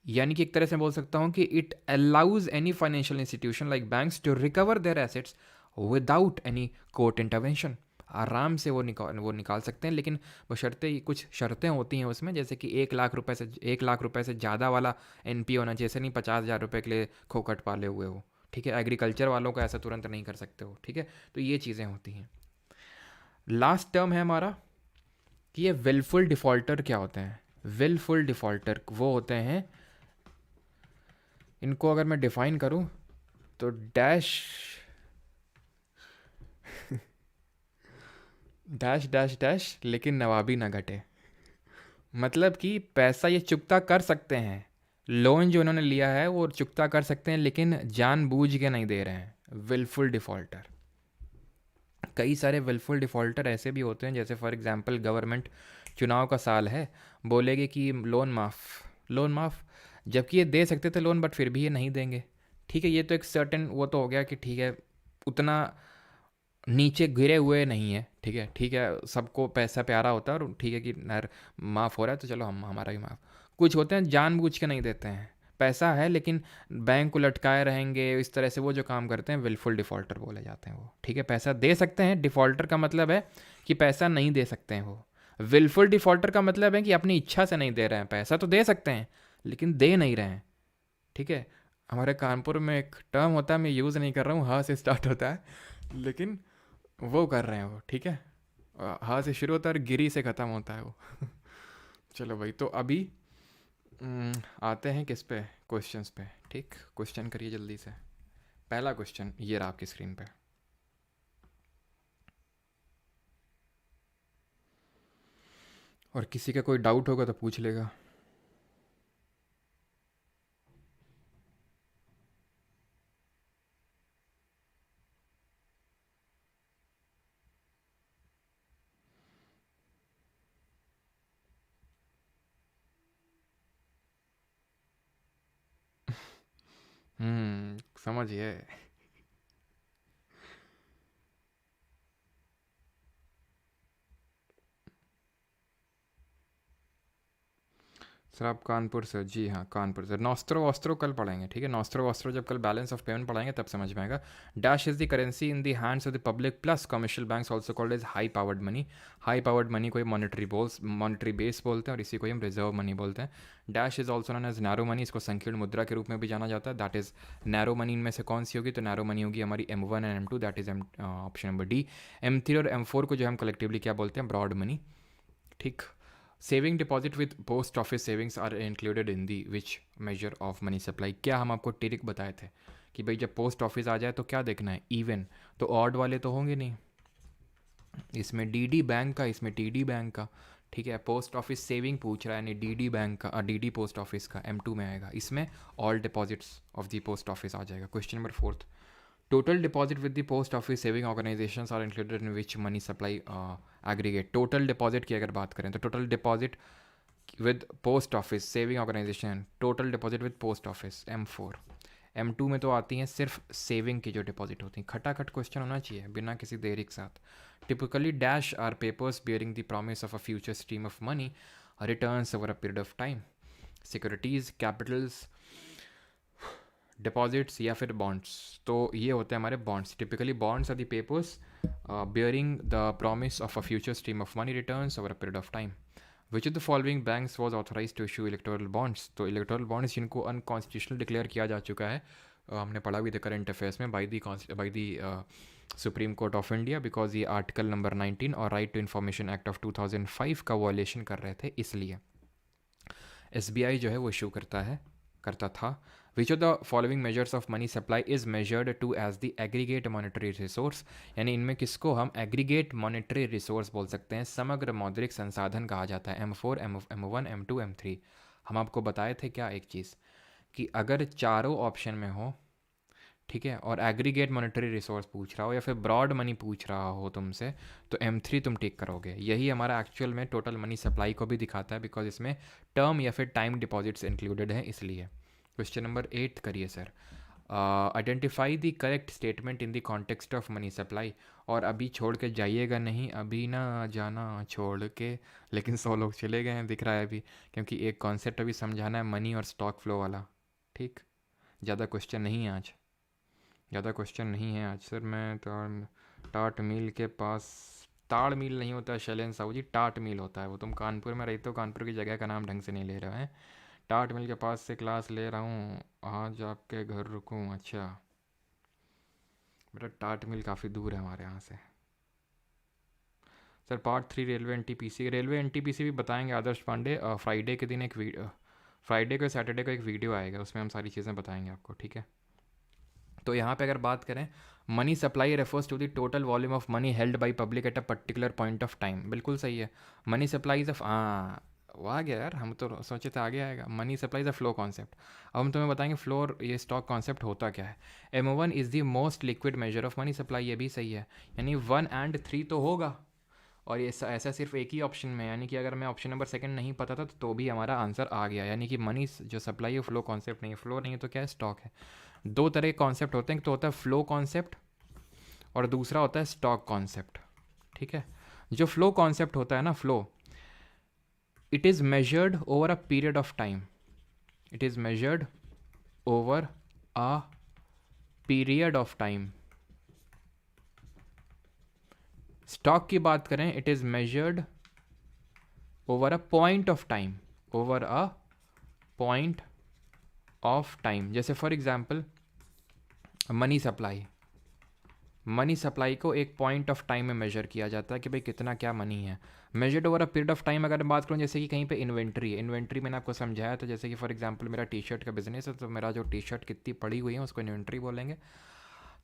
यानी कि एक तरह से बोल सकता हूँ कि it allows any financial institution like banks to recover their assets without any court intervention. आराम से वो निकाल सकते हैं, लेकिन वो शर्तें, कुछ शर्तें होती हैं उसमें, जैसे कि 1 लाख रुपए से ज़्यादा वाला एनपीए होना चाहिए, ऐसे नहीं 50,000 रुपये के लिए खोखट पाले हुए हो, ठीक है। एग्रीकल्चर वालों को ऐसा तुरंत नहीं कर सकते हो, ठीक है। तो ये चीज़ें होती हैं। लास्ट टर्म है हमारा कि ये विलफुल डिफ़ॉल्टर क्या होते हैं। विलफुल डिफ़ॉल्टर वो होते हैं, इनको अगर मैं डिफ़ाइन करूं तो डैश डैश डैश डैश लेकिन नवाबी ना घटे, मतलब कि पैसा ये चुकता कर सकते हैं, लोन जो उन्होंने लिया है वो चुकता कर सकते हैं, लेकिन जानबूझ के नहीं दे रहे हैं, विलफुल डिफ़ॉल्टर। कई सारे विलफुल डिफ़ॉल्टर ऐसे भी होते हैं, जैसे फॉर एग्जांपल गवर्नमेंट, चुनाव का साल है, बोलेगी कि लोन माफ़, जबकि ये दे सकते थे लोन, बट फिर भी ये नहीं देंगे, ठीक है। ये तो एक सर्टेन वो तो हो गया कि ठीक है, उतना नीचे गिरे हुए नहीं है, ठीक है, ठीक है, सबको पैसा प्यारा होता है, और ठीक है कि यार माफ़ हो रहा है तो चलो हम हमारा भी माफ़। कुछ होते हैं जानबूझ के नहीं देते हैं, पैसा है लेकिन बैंक को लटकाए रहेंगे, इस तरह से वो जो काम करते हैं विलफुल डिफ़ॉल्टर बोले जाते हैं वो, ठीक है। पैसा दे सकते हैं, डिफ़ॉल्टर का मतलब है कि पैसा नहीं दे सकते हैं वो। विलफुल डिफ़ॉल्टर का मतलब है कि अपनी इच्छा से नहीं दे रहे हैं, पैसा तो दे सकते हैं लेकिन दे नहीं रहे हैं, ठीक है। हमारे कानपुर में एक टर्म होता है, मैं यूज़ नहीं कर रहा हूँ, हाँ से स्टार्ट होता है, लेकिन वो कर रहे हैं वो, ठीक है। हाँ से शुरू होता है और गिरी से ख़त्म होता है वो। चलो भाई, तो अभी आते हैं किस पे, क्वेश्चंस पे। ठीक, क्वेश्चन करिए जल्दी से। पहला क्वेश्चन ये रहा आपकी स्क्रीन पे। और किसी का कोई डाउट होगा तो पूछ लेगा। समझिए। सर आप कानपुर से? जी हाँ, कानपुर से। नॉस्ट्रो वॉस्ट्रो कल पढ़ाएंगे, ठीक है। नॉस्ट्रो वॉस्ट्रो जब कल बैलेंस ऑफ पेमेंट पढ़ाएंगे तब समझ में आएगा। Dash is the currency in the hands of the public plus commercial banks also called as high powered money. High powered money को मॉनिटरी बेस बोलते हैं और इसी को हम रिजर्व मनी बोलते हैं। Dash is also known as narrow money, इसको संकीर्ण मुद्रा के रूप में भी जाना जाता है। That is narrow money. इनमें से कौन सी होगी? तो नैरो मनी होगी हमारी M1 and M2, that is option number D. M3 और M4 को जो हम कलेक्टिवली क्या बोलते हैं? Broad money. ठीक। Saving deposit with post office savings are included in the which measure of money supply. क्या हम आपको ट्रिक बताए थे कि भाई जब पोस्ट ऑफिस आ जाए तो क्या देखना है? इवन। तो ऑड वाले तो होंगे नहीं, इसमें डीडी बैंक का, इसमें टीडी बैंक का। ठीक है, पोस्ट ऑफिस सेविंग पूछ रहा है, यानी डीडी बैंक का, डीडी पोस्ट ऑफिस का M2 में आएगा। इसमें all deposits of the post office आ जाएगा। Question number 4, total deposit with the post office saving organisations are included in which money supply aggregate. Total deposit की अगर बात करें तो total deposit with post office saving organisation, total deposit with post office M4। M2 में तो आती हैं सिर्फ सेविंग की जो डिपॉजिट होती हैं। खटाखट क्वेश्चन होना चाहिए बिना किसी देरी के साथ। Typically dash are papers bearing the promise of a future stream of money returns over a period of time. Securities, capitals, deposits या फिर बॉन्ड्स। तो ये होते हैं हमारे bonds. Typically bonds are the papers bearing the promise of a future stream of money returns over a period of time. Which of the following banks was authorise to issue electoral bonds. तो electoral bonds जिनको unconstitutional declare किया जा चुका है, हमने पढ़ा भी था करंट अफेयर्स में, by the Supreme Court of India, because ये आर्टिकल नंबर 19 और right to information act of 2005 का वॉलेशन कर रहे थे, इसलिए SBI जो है वो इशू करता था। Which of the following measures of money supply is measured to as the aggregate monetary resource. यानी इनमें किसको हम एग्रीगेट मॉनेटरी रिसोर्स बोल सकते हैं, समग्र मौद्रिक संसाधन कहा जाता है। M4, M1, M2, M3। हम आपको बताए थे क्या एक चीज़, कि अगर चारों ऑप्शन में हो, ठीक है, और एग्रीगेट मॉनेटरी रिसोर्स पूछ रहा हो या फिर ब्रॉड मनी पूछ रहा हो तुमसे, तो M3 तुम टिक करोगे। यही हमारा एक्चुअल में टोटल मनी सप्लाई को भी दिखाता है, बिकॉज इसमें टर्म या फिर टाइम डिपॉजिट्स इंक्लूडेड हैं, इसलिए। क्वेश्चन नंबर 8 करिए sir. Identify the correct statement in the context of money supply. और अभी छोड़ के जाइएगा नहीं, अभी ना जाना छोड़ के। लेकिन 100 लोग चले गए हैं दिख रहा है अभी, क्योंकि एक कॉन्सेप्ट अभी समझाना है, मनी और स्टॉक फ्लो वाला। ठीक, ज़्यादा क्वेश्चन नहीं है आज, ज़्यादा क्वेश्चन नहीं है आज सर। मैं टाट मिल के पास, ताड़ मिल नहीं होता शैलेंद्र साहू जी, टाट मिल होता है वो। तुम कानपुर में रहते हो, कानपुर की जगह का नाम ढंग से नहीं ले रहे हैं। टाट मिल के पास से क्लास ले रहा हूँ, आज आपके घर रुकूँ? अच्छा बेटा, टाट मिल काफ़ी दूर है हमारे यहाँ से। सर पार्ट 3 रेलवे NTPC भी बताएंगे आदर्श पांडे। फ्राइडे के दिन एक फ्राइडे को सैटरडे को एक वीडियो आएगा, उसमें हम सारी चीज़ें बताएंगे आपको, ठीक है। तो यहाँ पे अगर बात करें, money supply refers to the total volume of money held by public at a particular point of time. बिल्कुल सही है। मनी सप्लाई इज वो आ गया यार, हम तो सोचे थे आगे आएगा। Money supply is a flow concept. अब हम तुम्हें बताएंगे फ्लोर, ये स्टॉक कॉन्सेप्ट होता क्या है। M1 is the most liquid major of money supply, ये भी सही है। यानी 1 and 3 तो होगा, और ये ऐसा सिर्फ एक ही ऑप्शन में, यानी कि अगर मैं ऑप्शन नंबर 2 नहीं पता था तो भी हमारा आंसर आ गया। यानी कि मनी जो सप्लाई है फ्लो कॉन्सेप्ट नहीं है, फ्लो नहीं है तो क्या है? स्टॉक है। दो तरह के कॉन्सेप्ट होते हैं, एक तो होता है फ्लो कॉन्सेप्ट और दूसरा होता है स्टॉक कॉन्सेप्ट, ठीक है। जो फ्लो कॉन्सेप्ट होता है ना, flow, it is measured over a period of time, it is measured over a period of time. Stock की बात करें, it is measured over a point of time, over a point of time. जैसे for example money supply, money supply को एक point of time में measure किया जाता है कि भाई कितना क्या मनी है। Measured over a period of time अगर मैं बात करूँ, जैसे कि कहीं पे इन्वेंट्री है, इन्वेंट्री मैंने आपको समझाया था, जैसे कि फॉर एग्जांपल मेरा टी शर्ट का बिजनेस है, तो मेरा जो टी शर्ट कितनी पड़ी हुई है उसको इन्वेंट्री बोलेंगे।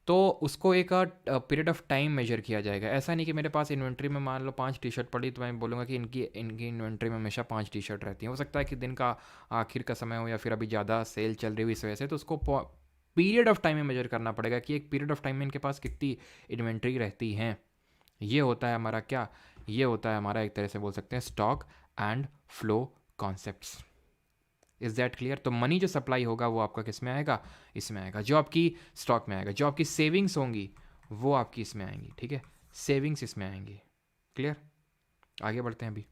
तो उसको एक पीरियड ऑफ टाइम मेजर किया जाएगा। ऐसा नहीं कि मेरे पास इन्वेंट्री में मान लो 5 टी शर्ट पड़ी तो मैं बोलूँगा कि इनकी इनकी इन्वेंट्री में हमेशा 5 टी शर्ट रहती हैं। हो सकता है कि दिन का आखिर का समय हो या फिर अभी ज़्यादा सेल चल रही हुई इस वजह से, तो उसको पीरियड ऑफ टाइम में मेजर करना पड़ेगा कि एक पीरियड ऑफ टाइम में इनके पास कितनी इन्वेंट्री रहती हैं। ये होता है हमारा क्या, ये होता है हमारा एक तरह से बोल सकते हैं stock and flow concepts. Is that clear? तो मनी जो सप्लाई होगा वो आपका किस में आएगा, इसमें आएगा। जो आपकी स्टॉक में आएगा, जो आपकी सेविंग्स होंगी वो आपकी इसमें आएंगी, ठीक है, सेविंग्स इसमें आएंगी। क्लियर? आगे बढ़ते हैं अभी।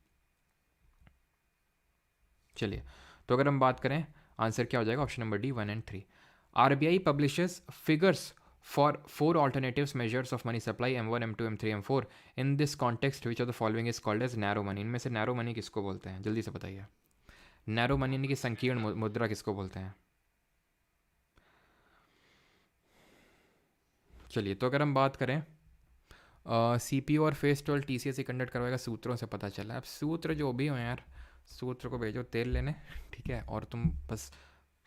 चलिए, तो अगर हम बात करें, आंसर क्या हो जाएगा, option number D 1 and 3। RBI publishes figures for 4 alternatives measures of money supply M1, M2, M3, M4। In this context, which of the following is called as narrow money? इनमें से नैरो मनी किसको बोलते हैं, जल्दी से बताइए। Narrow money यानी कि संकीर्ण मुद्रा किसको बोलते हैं? चलिए, तो अगर हम बात करें, CPU और फेस 12 TCS ही कंडक्ट करवाएगा, सूत्रों से पता चला। अब सूत्र जो भी हो यार, सूत्र को भेजो तेल लेने, ठीक है, और तुम बस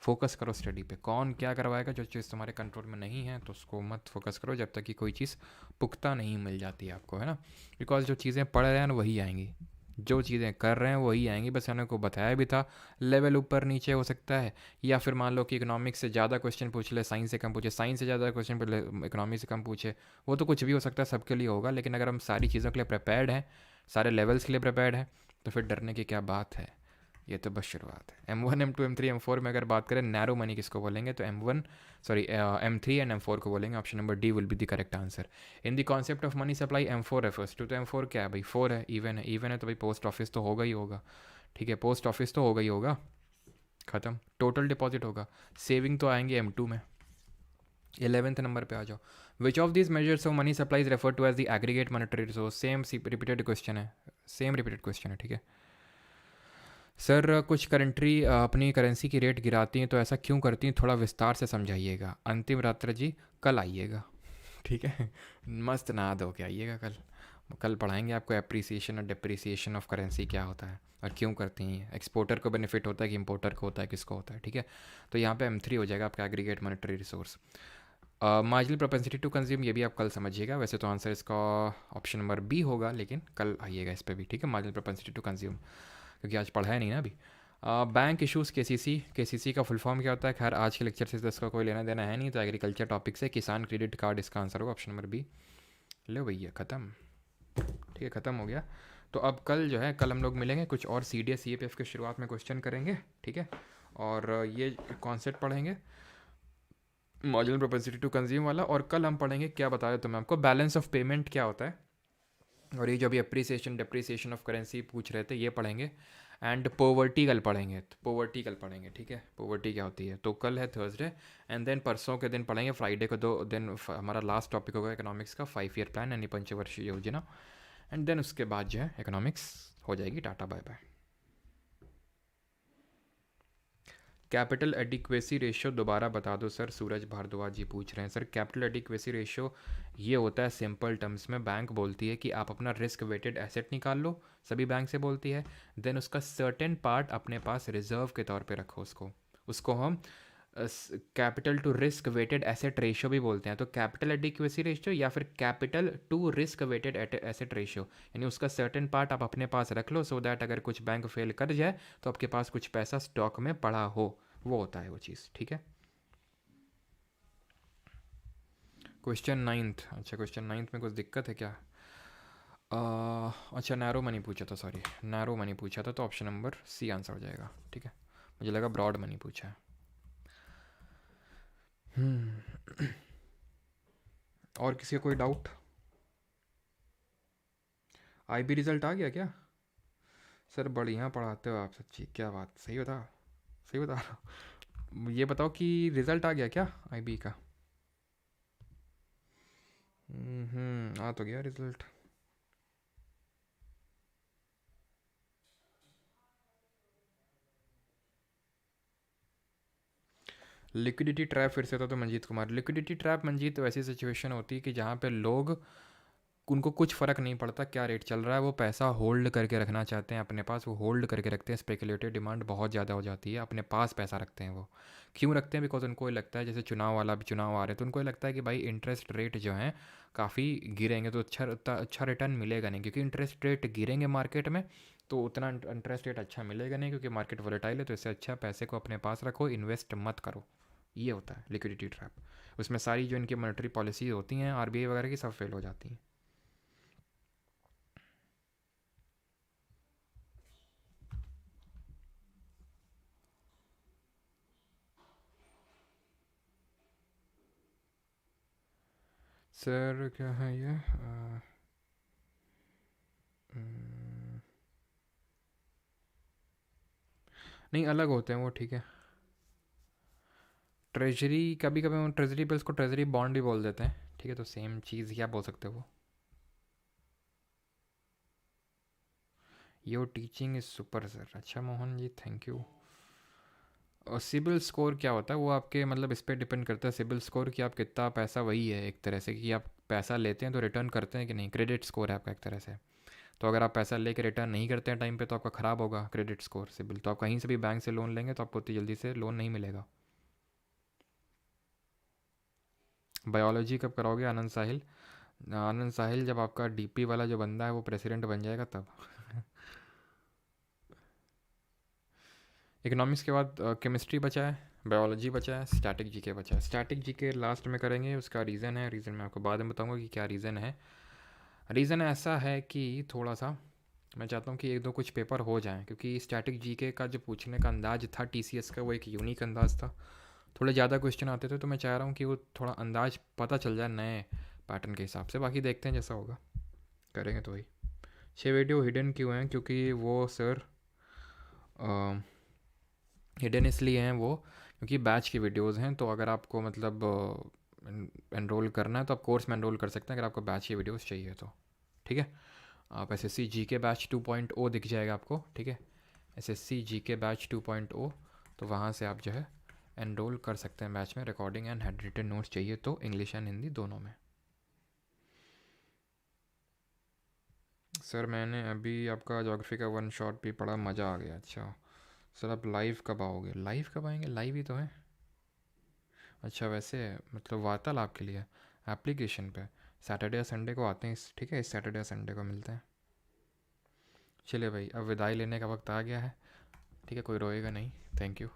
फोकस करो स्टडी पे। कौन क्या करवाएगा, जो चीज़ तुम्हारे कंट्रोल में नहीं है तो उसको मत फोकस करो जब तक कि कोई चीज़ पुख्ता नहीं मिल जाती है आपको, है ना। बिकॉज जो चीज़ें पढ़ रहे हैं ना वही आएंगी, जो चीज़ें कर रहे हैं वही आएंगी। बस मैंने को बताया भी था, लेवल ऊपर नीचे हो सकता है, या फिर मान लो कि इकोनॉमिक्स से ज़्यादा क्वेश्चन पूछ ले, साइंस से कम पूछे, साइंस से ज़्यादा क्वेश्चन पूछ ले, इकोनॉमिक्स से कम पूछे। वो तो कुछ भी हो सकता है, सबके लिए होगा। लेकिन अगर हम सारी चीज़ों के लिए प्रिपेयर्ड हैं, सारे लेवल्स के लिए प्रिपेयर्ड हैं, तो फिर डरने की क्या बात है। ये तो बस शुरुआत है। M1, M2, M3, M4 में अगर बात करें नैरो मनी किसको बोलेंगे, तो M3 एंड M4 को बोलेंगे। Option number D will be the correct answer. In the concept of money supply M4 refers to, तो M4 क्या है भाई, 4 है, इवन है। इवन है तो भाई पोस्ट ऑफिस तो होगा ही होगा, ठीक है, पोस्ट ऑफिस तो होगा ही होगा। खत्म। टोटल डिपॉजिट होगा। सेविंग तो आएंगे M2 में। 11th नंबर पे आ जाओ। Which of this measures of money supply is refer to as the aggregate monetary resource. Same repeated question है, सेम रिपीटेड क्वेश्चन है, ठीक है। सर कुछ कंट्री अपनी करेंसी की रेट गिराती हैं, तो ऐसा क्यों करती हैं, थोड़ा विस्तार से समझाइएगा। अंतिम रात्र जी कल आइएगा, ठीक है, मस्त नहा धो के आइएगा कल। कल पढ़ाएंगे आपको एप्रिसिएशन और डिप्रिसिएशन ऑफ करेंसी क्या होता है और क्यों करती हैं, एक्सपोर्टर को बेनिफिट होता है कि इम्पोर्टर को होता है, किसको होता है, ठीक है। तो यहाँ पे M3 हो जाएगा आपका aggregate monetary resource. Marginal propensity to consume, ये भी आप कल समझिएगा। वैसे तो आंसर इसका ऑप्शन नंबर बी होगा, लेकिन कल आइएगा इस पर भी, ठीक है, मार्जिनल प्रोपेंसिटी टू कंज्यूम, क्योंकि आज पढ़ा है नहीं ना अभी। बैंक इशूज़ KCC का फुल फॉर्म क्या होता है, खैर आज के लेक्चर से तो इसका कोई लेना देना है नहीं, तो एग्रीकल्चर टॉपिक से किसान क्रेडिट कार्ड इसका आंसर होगा, ऑप्शन नंबर बी। लो भैया ख़त्म, ठीक है, ख़त्म हो गया। तो अब कल जो है, कल हम लोग मिलेंगे, कुछ और CDS CAPF के शुरुआत में क्वेश्चन करेंगे, ठीक है, और ये कॉन्सेप्ट पढ़ेंगे मार्जिनल प्रोपेंसिटी टू कंज्यूम वाला। और कल हम पढ़ेंगे, क्या बताया तो मैं आपको, बैलेंस ऑफ पेमेंट क्या होता है, और ये जो अभी अप्रिसिएशन डिप्रिसिएशन ऑफ करेंसी पूछ रहे थे ये पढ़ेंगे। एंड पोवर्टी कल पढ़ेंगे, तो पोवर्टी कल पढ़ेंगे, ठीक है, पोवर्टी क्या होती है। तो कल है थर्सडे, एंड देन परसों के दिन पढ़ेंगे, फ्राइडे को दो दिन हमारा लास्ट टॉपिक होगा इकोनॉमिक्स का 5 ईयर प्लान यानी पंचवर्षीय योजना। एंड देन उसके बाद जो है इकोनॉमिक्स हो जाएगी, tata bye bye. Capital adequacy ratio दोबारा बता दो सर, सूरज भारद्वाज जी पूछ रहे हैं। सर कैपिटल एडिक्वेसी रेशियो ये होता है, सिंपल टर्म्स में बैंक बोलती है कि आप अपना रिस्क वेटेड एसेट निकाल लो, सभी बैंक से बोलती है, देन उसका सर्टेन पार्ट अपने पास रिजर्व के तौर पे रखो, उसको उसको हम capital to risk weighted asset ratio भी बोलते हैं। तो कैपिटल एडिक्वेसी रेशियो या फिर capital to risk weighted asset ratio, यानी उसका सर्टेन पार्ट आप अपने पास रख लो, सो दैट अगर कुछ बैंक फेल कर जाए तो आपके पास कुछ पैसा स्टॉक में पड़ा हो, वो होता है वो चीज़, ठीक है। क्वेश्चन 9th, अच्छा क्वेश्चन 9th में कुछ दिक्कत है क्या? अच्छा नैरो मनी पूछा था, सॉरी नैरो मनी पूछा था, तो ऑप्शन नंबर सी आंसर हो जाएगा, ठीक है। मुझे लगा ब्रॉड मनी पूछा है। और किसी का कोई डाउट? IB रिजल्ट आ गया क्या? सर बढ़िया पढ़ाते हो आप सच्ची, क्या बात, सही बता, सही बता रहा हूँ। ये बताओ कि रिजल्ट आ गया क्या IB का? आ तो गया रिजल्ट। लिक्विडिटी ट्रैप फिर से था तो मंजीत कुमार। लिक्विडिटी ट्रैप मंजीत तो ऐसी सिचुएशन होती है कि जहाँ पे लोग, उनको कुछ फ़र्क नहीं पड़ता क्या रेट चल रहा है, वो पैसा होल्ड करके रखना चाहते हैं अपने पास, वो होल्ड करके रखते हैं। स्पेकुलेटिव डिमांड बहुत ज़्यादा हो जाती है, अपने पास पैसा रखते हैं वो। क्यों रखते हैं? बिकॉज उनको ये लगता है, जैसे चुनाव वाला भी चुनाव आ रहे हैं तो उनको ये लगता है कि भाई इंटरेस्ट रेट जो है काफ़ी गिरेंगे तो अच्छा रिटर्न मिलेगा नहीं, क्योंकि इंटरेस्ट रेट गिरेंगे मार्केट में तो उतना इंटरेस्ट रेट अच्छा मिलेगा नहीं, क्योंकि मार्केट वोलेटाइल है। तो इससे अच्छा पैसे को अपने पास रखो, इन्वेस्ट मत करो। ये होता है लिक्विडिटी ट्रैप। उसमें सारी जो इनकी मॉनेटरी पॉलिसी होती हैं आरबीआई वगैरह की, सब फेल हो जाती हैं। सर क्या है ये? नहीं, अलग होते हैं वो, ठीक है। ट्रेजरी, कभी कभी हम ट्रेजरी बिल्स को ट्रेजरी बॉन्ड भी बोल देते हैं, ठीक है। तो सेम चीज़ क्या बोल सकते हो वो। Your teaching is super sir. अच्छा मोहन जी, थैंक यू। और सिबिल स्कोर क्या होता है? वो आपके मतलब इस पर डिपेंड करता है सिबिल स्कोर कि आप कितना पैसा, वही है एक तरह से कि आप पैसा लेते हैं तो रिटर्न करते हैं कि नहीं। क्रेडिट स्कोर है आपका एक तरह से। तो अगर आप पैसा लेके रिटर्न नहीं करते हैं टाइम पे तो आपका ख़राब होगा क्रेडिट स्कोर, सिबिल। तो आप कहीं से भी बैंक से लोन लेंगे तो आपको उतनी जल्दी से लोन नहीं मिलेगा। बायोलॉजी कब कराओगे आनंद साहिल? आनंद साहिल, जब आपका डीपी वाला जो बंदा है वो प्रेसिडेंट बन जाएगा तब। इकोनॉमिक्स के बाद केमिस्ट्री बचा है, बायोलॉजी बचा है, स्टैटिक जीके बचा है। स्टैटिक जीके लास्ट में करेंगे, उसका रीज़न है, रीज़न मैं आपको बाद में बताऊंगा कि क्या रीज़न है। रीज़न ऐसा है कि थोड़ा सा मैं चाहता हूँ कि एक दो कुछ पेपर हो जाएं, क्योंकि स्टैटिक जीके का जो पूछने का अंदाज था टीसीएस का, वो एक यूनिक अंदाज था। थोड़े ज़्यादा क्वेश्चन आते थे, तो मैं चाह रहा हूँ कि वो थोड़ा अंदाज पता चल जाए नए पैटर्न के हिसाब से। बाकी देखते हैं जैसा होगा, करेंगे तो वही। 6 वीडियो हिडन क्यों हैं? क्योंकि वो सर हिडन इसलिए हैं वो, क्योंकि बैच की वीडियोस हैं। तो अगर आपको मतलब एनरोल करना है तो आप कोर्स में एनरोल कर सकते हैं, अगर आपको बैच की वीडियोस चाहिए तो, ठीक है। आप एसएससी जीके बैच 2.0 दिख जाएगा आपको, ठीक है। एसएससी जीके बैच 2.0, तो वहाँ से आप जो है एनरोल कर सकते हैं बैच में। Recording and handwritten notes चाहिए तो इंग्लिश एंड हिंदी दोनों में। सर मैंने अभी आपका ज्योग्राफी का वन शॉट भी पढ़ा, मज़ा आ गया। अच्छा सर, आप लाइव कब आओगे? लाइव कब आएंगे? लाइव ही तो है। अच्छा वैसे मतलब वार्तालाप के लिए एप्लीकेशन पे सैटरडे या संडे को आते हैं ठीक है, इस सैटरडे या संडे को मिलते हैं। चलिए भाई, अब विदाई लेने का वक्त आ गया है, ठीक है। कोई रोएगा नहीं। Thank you.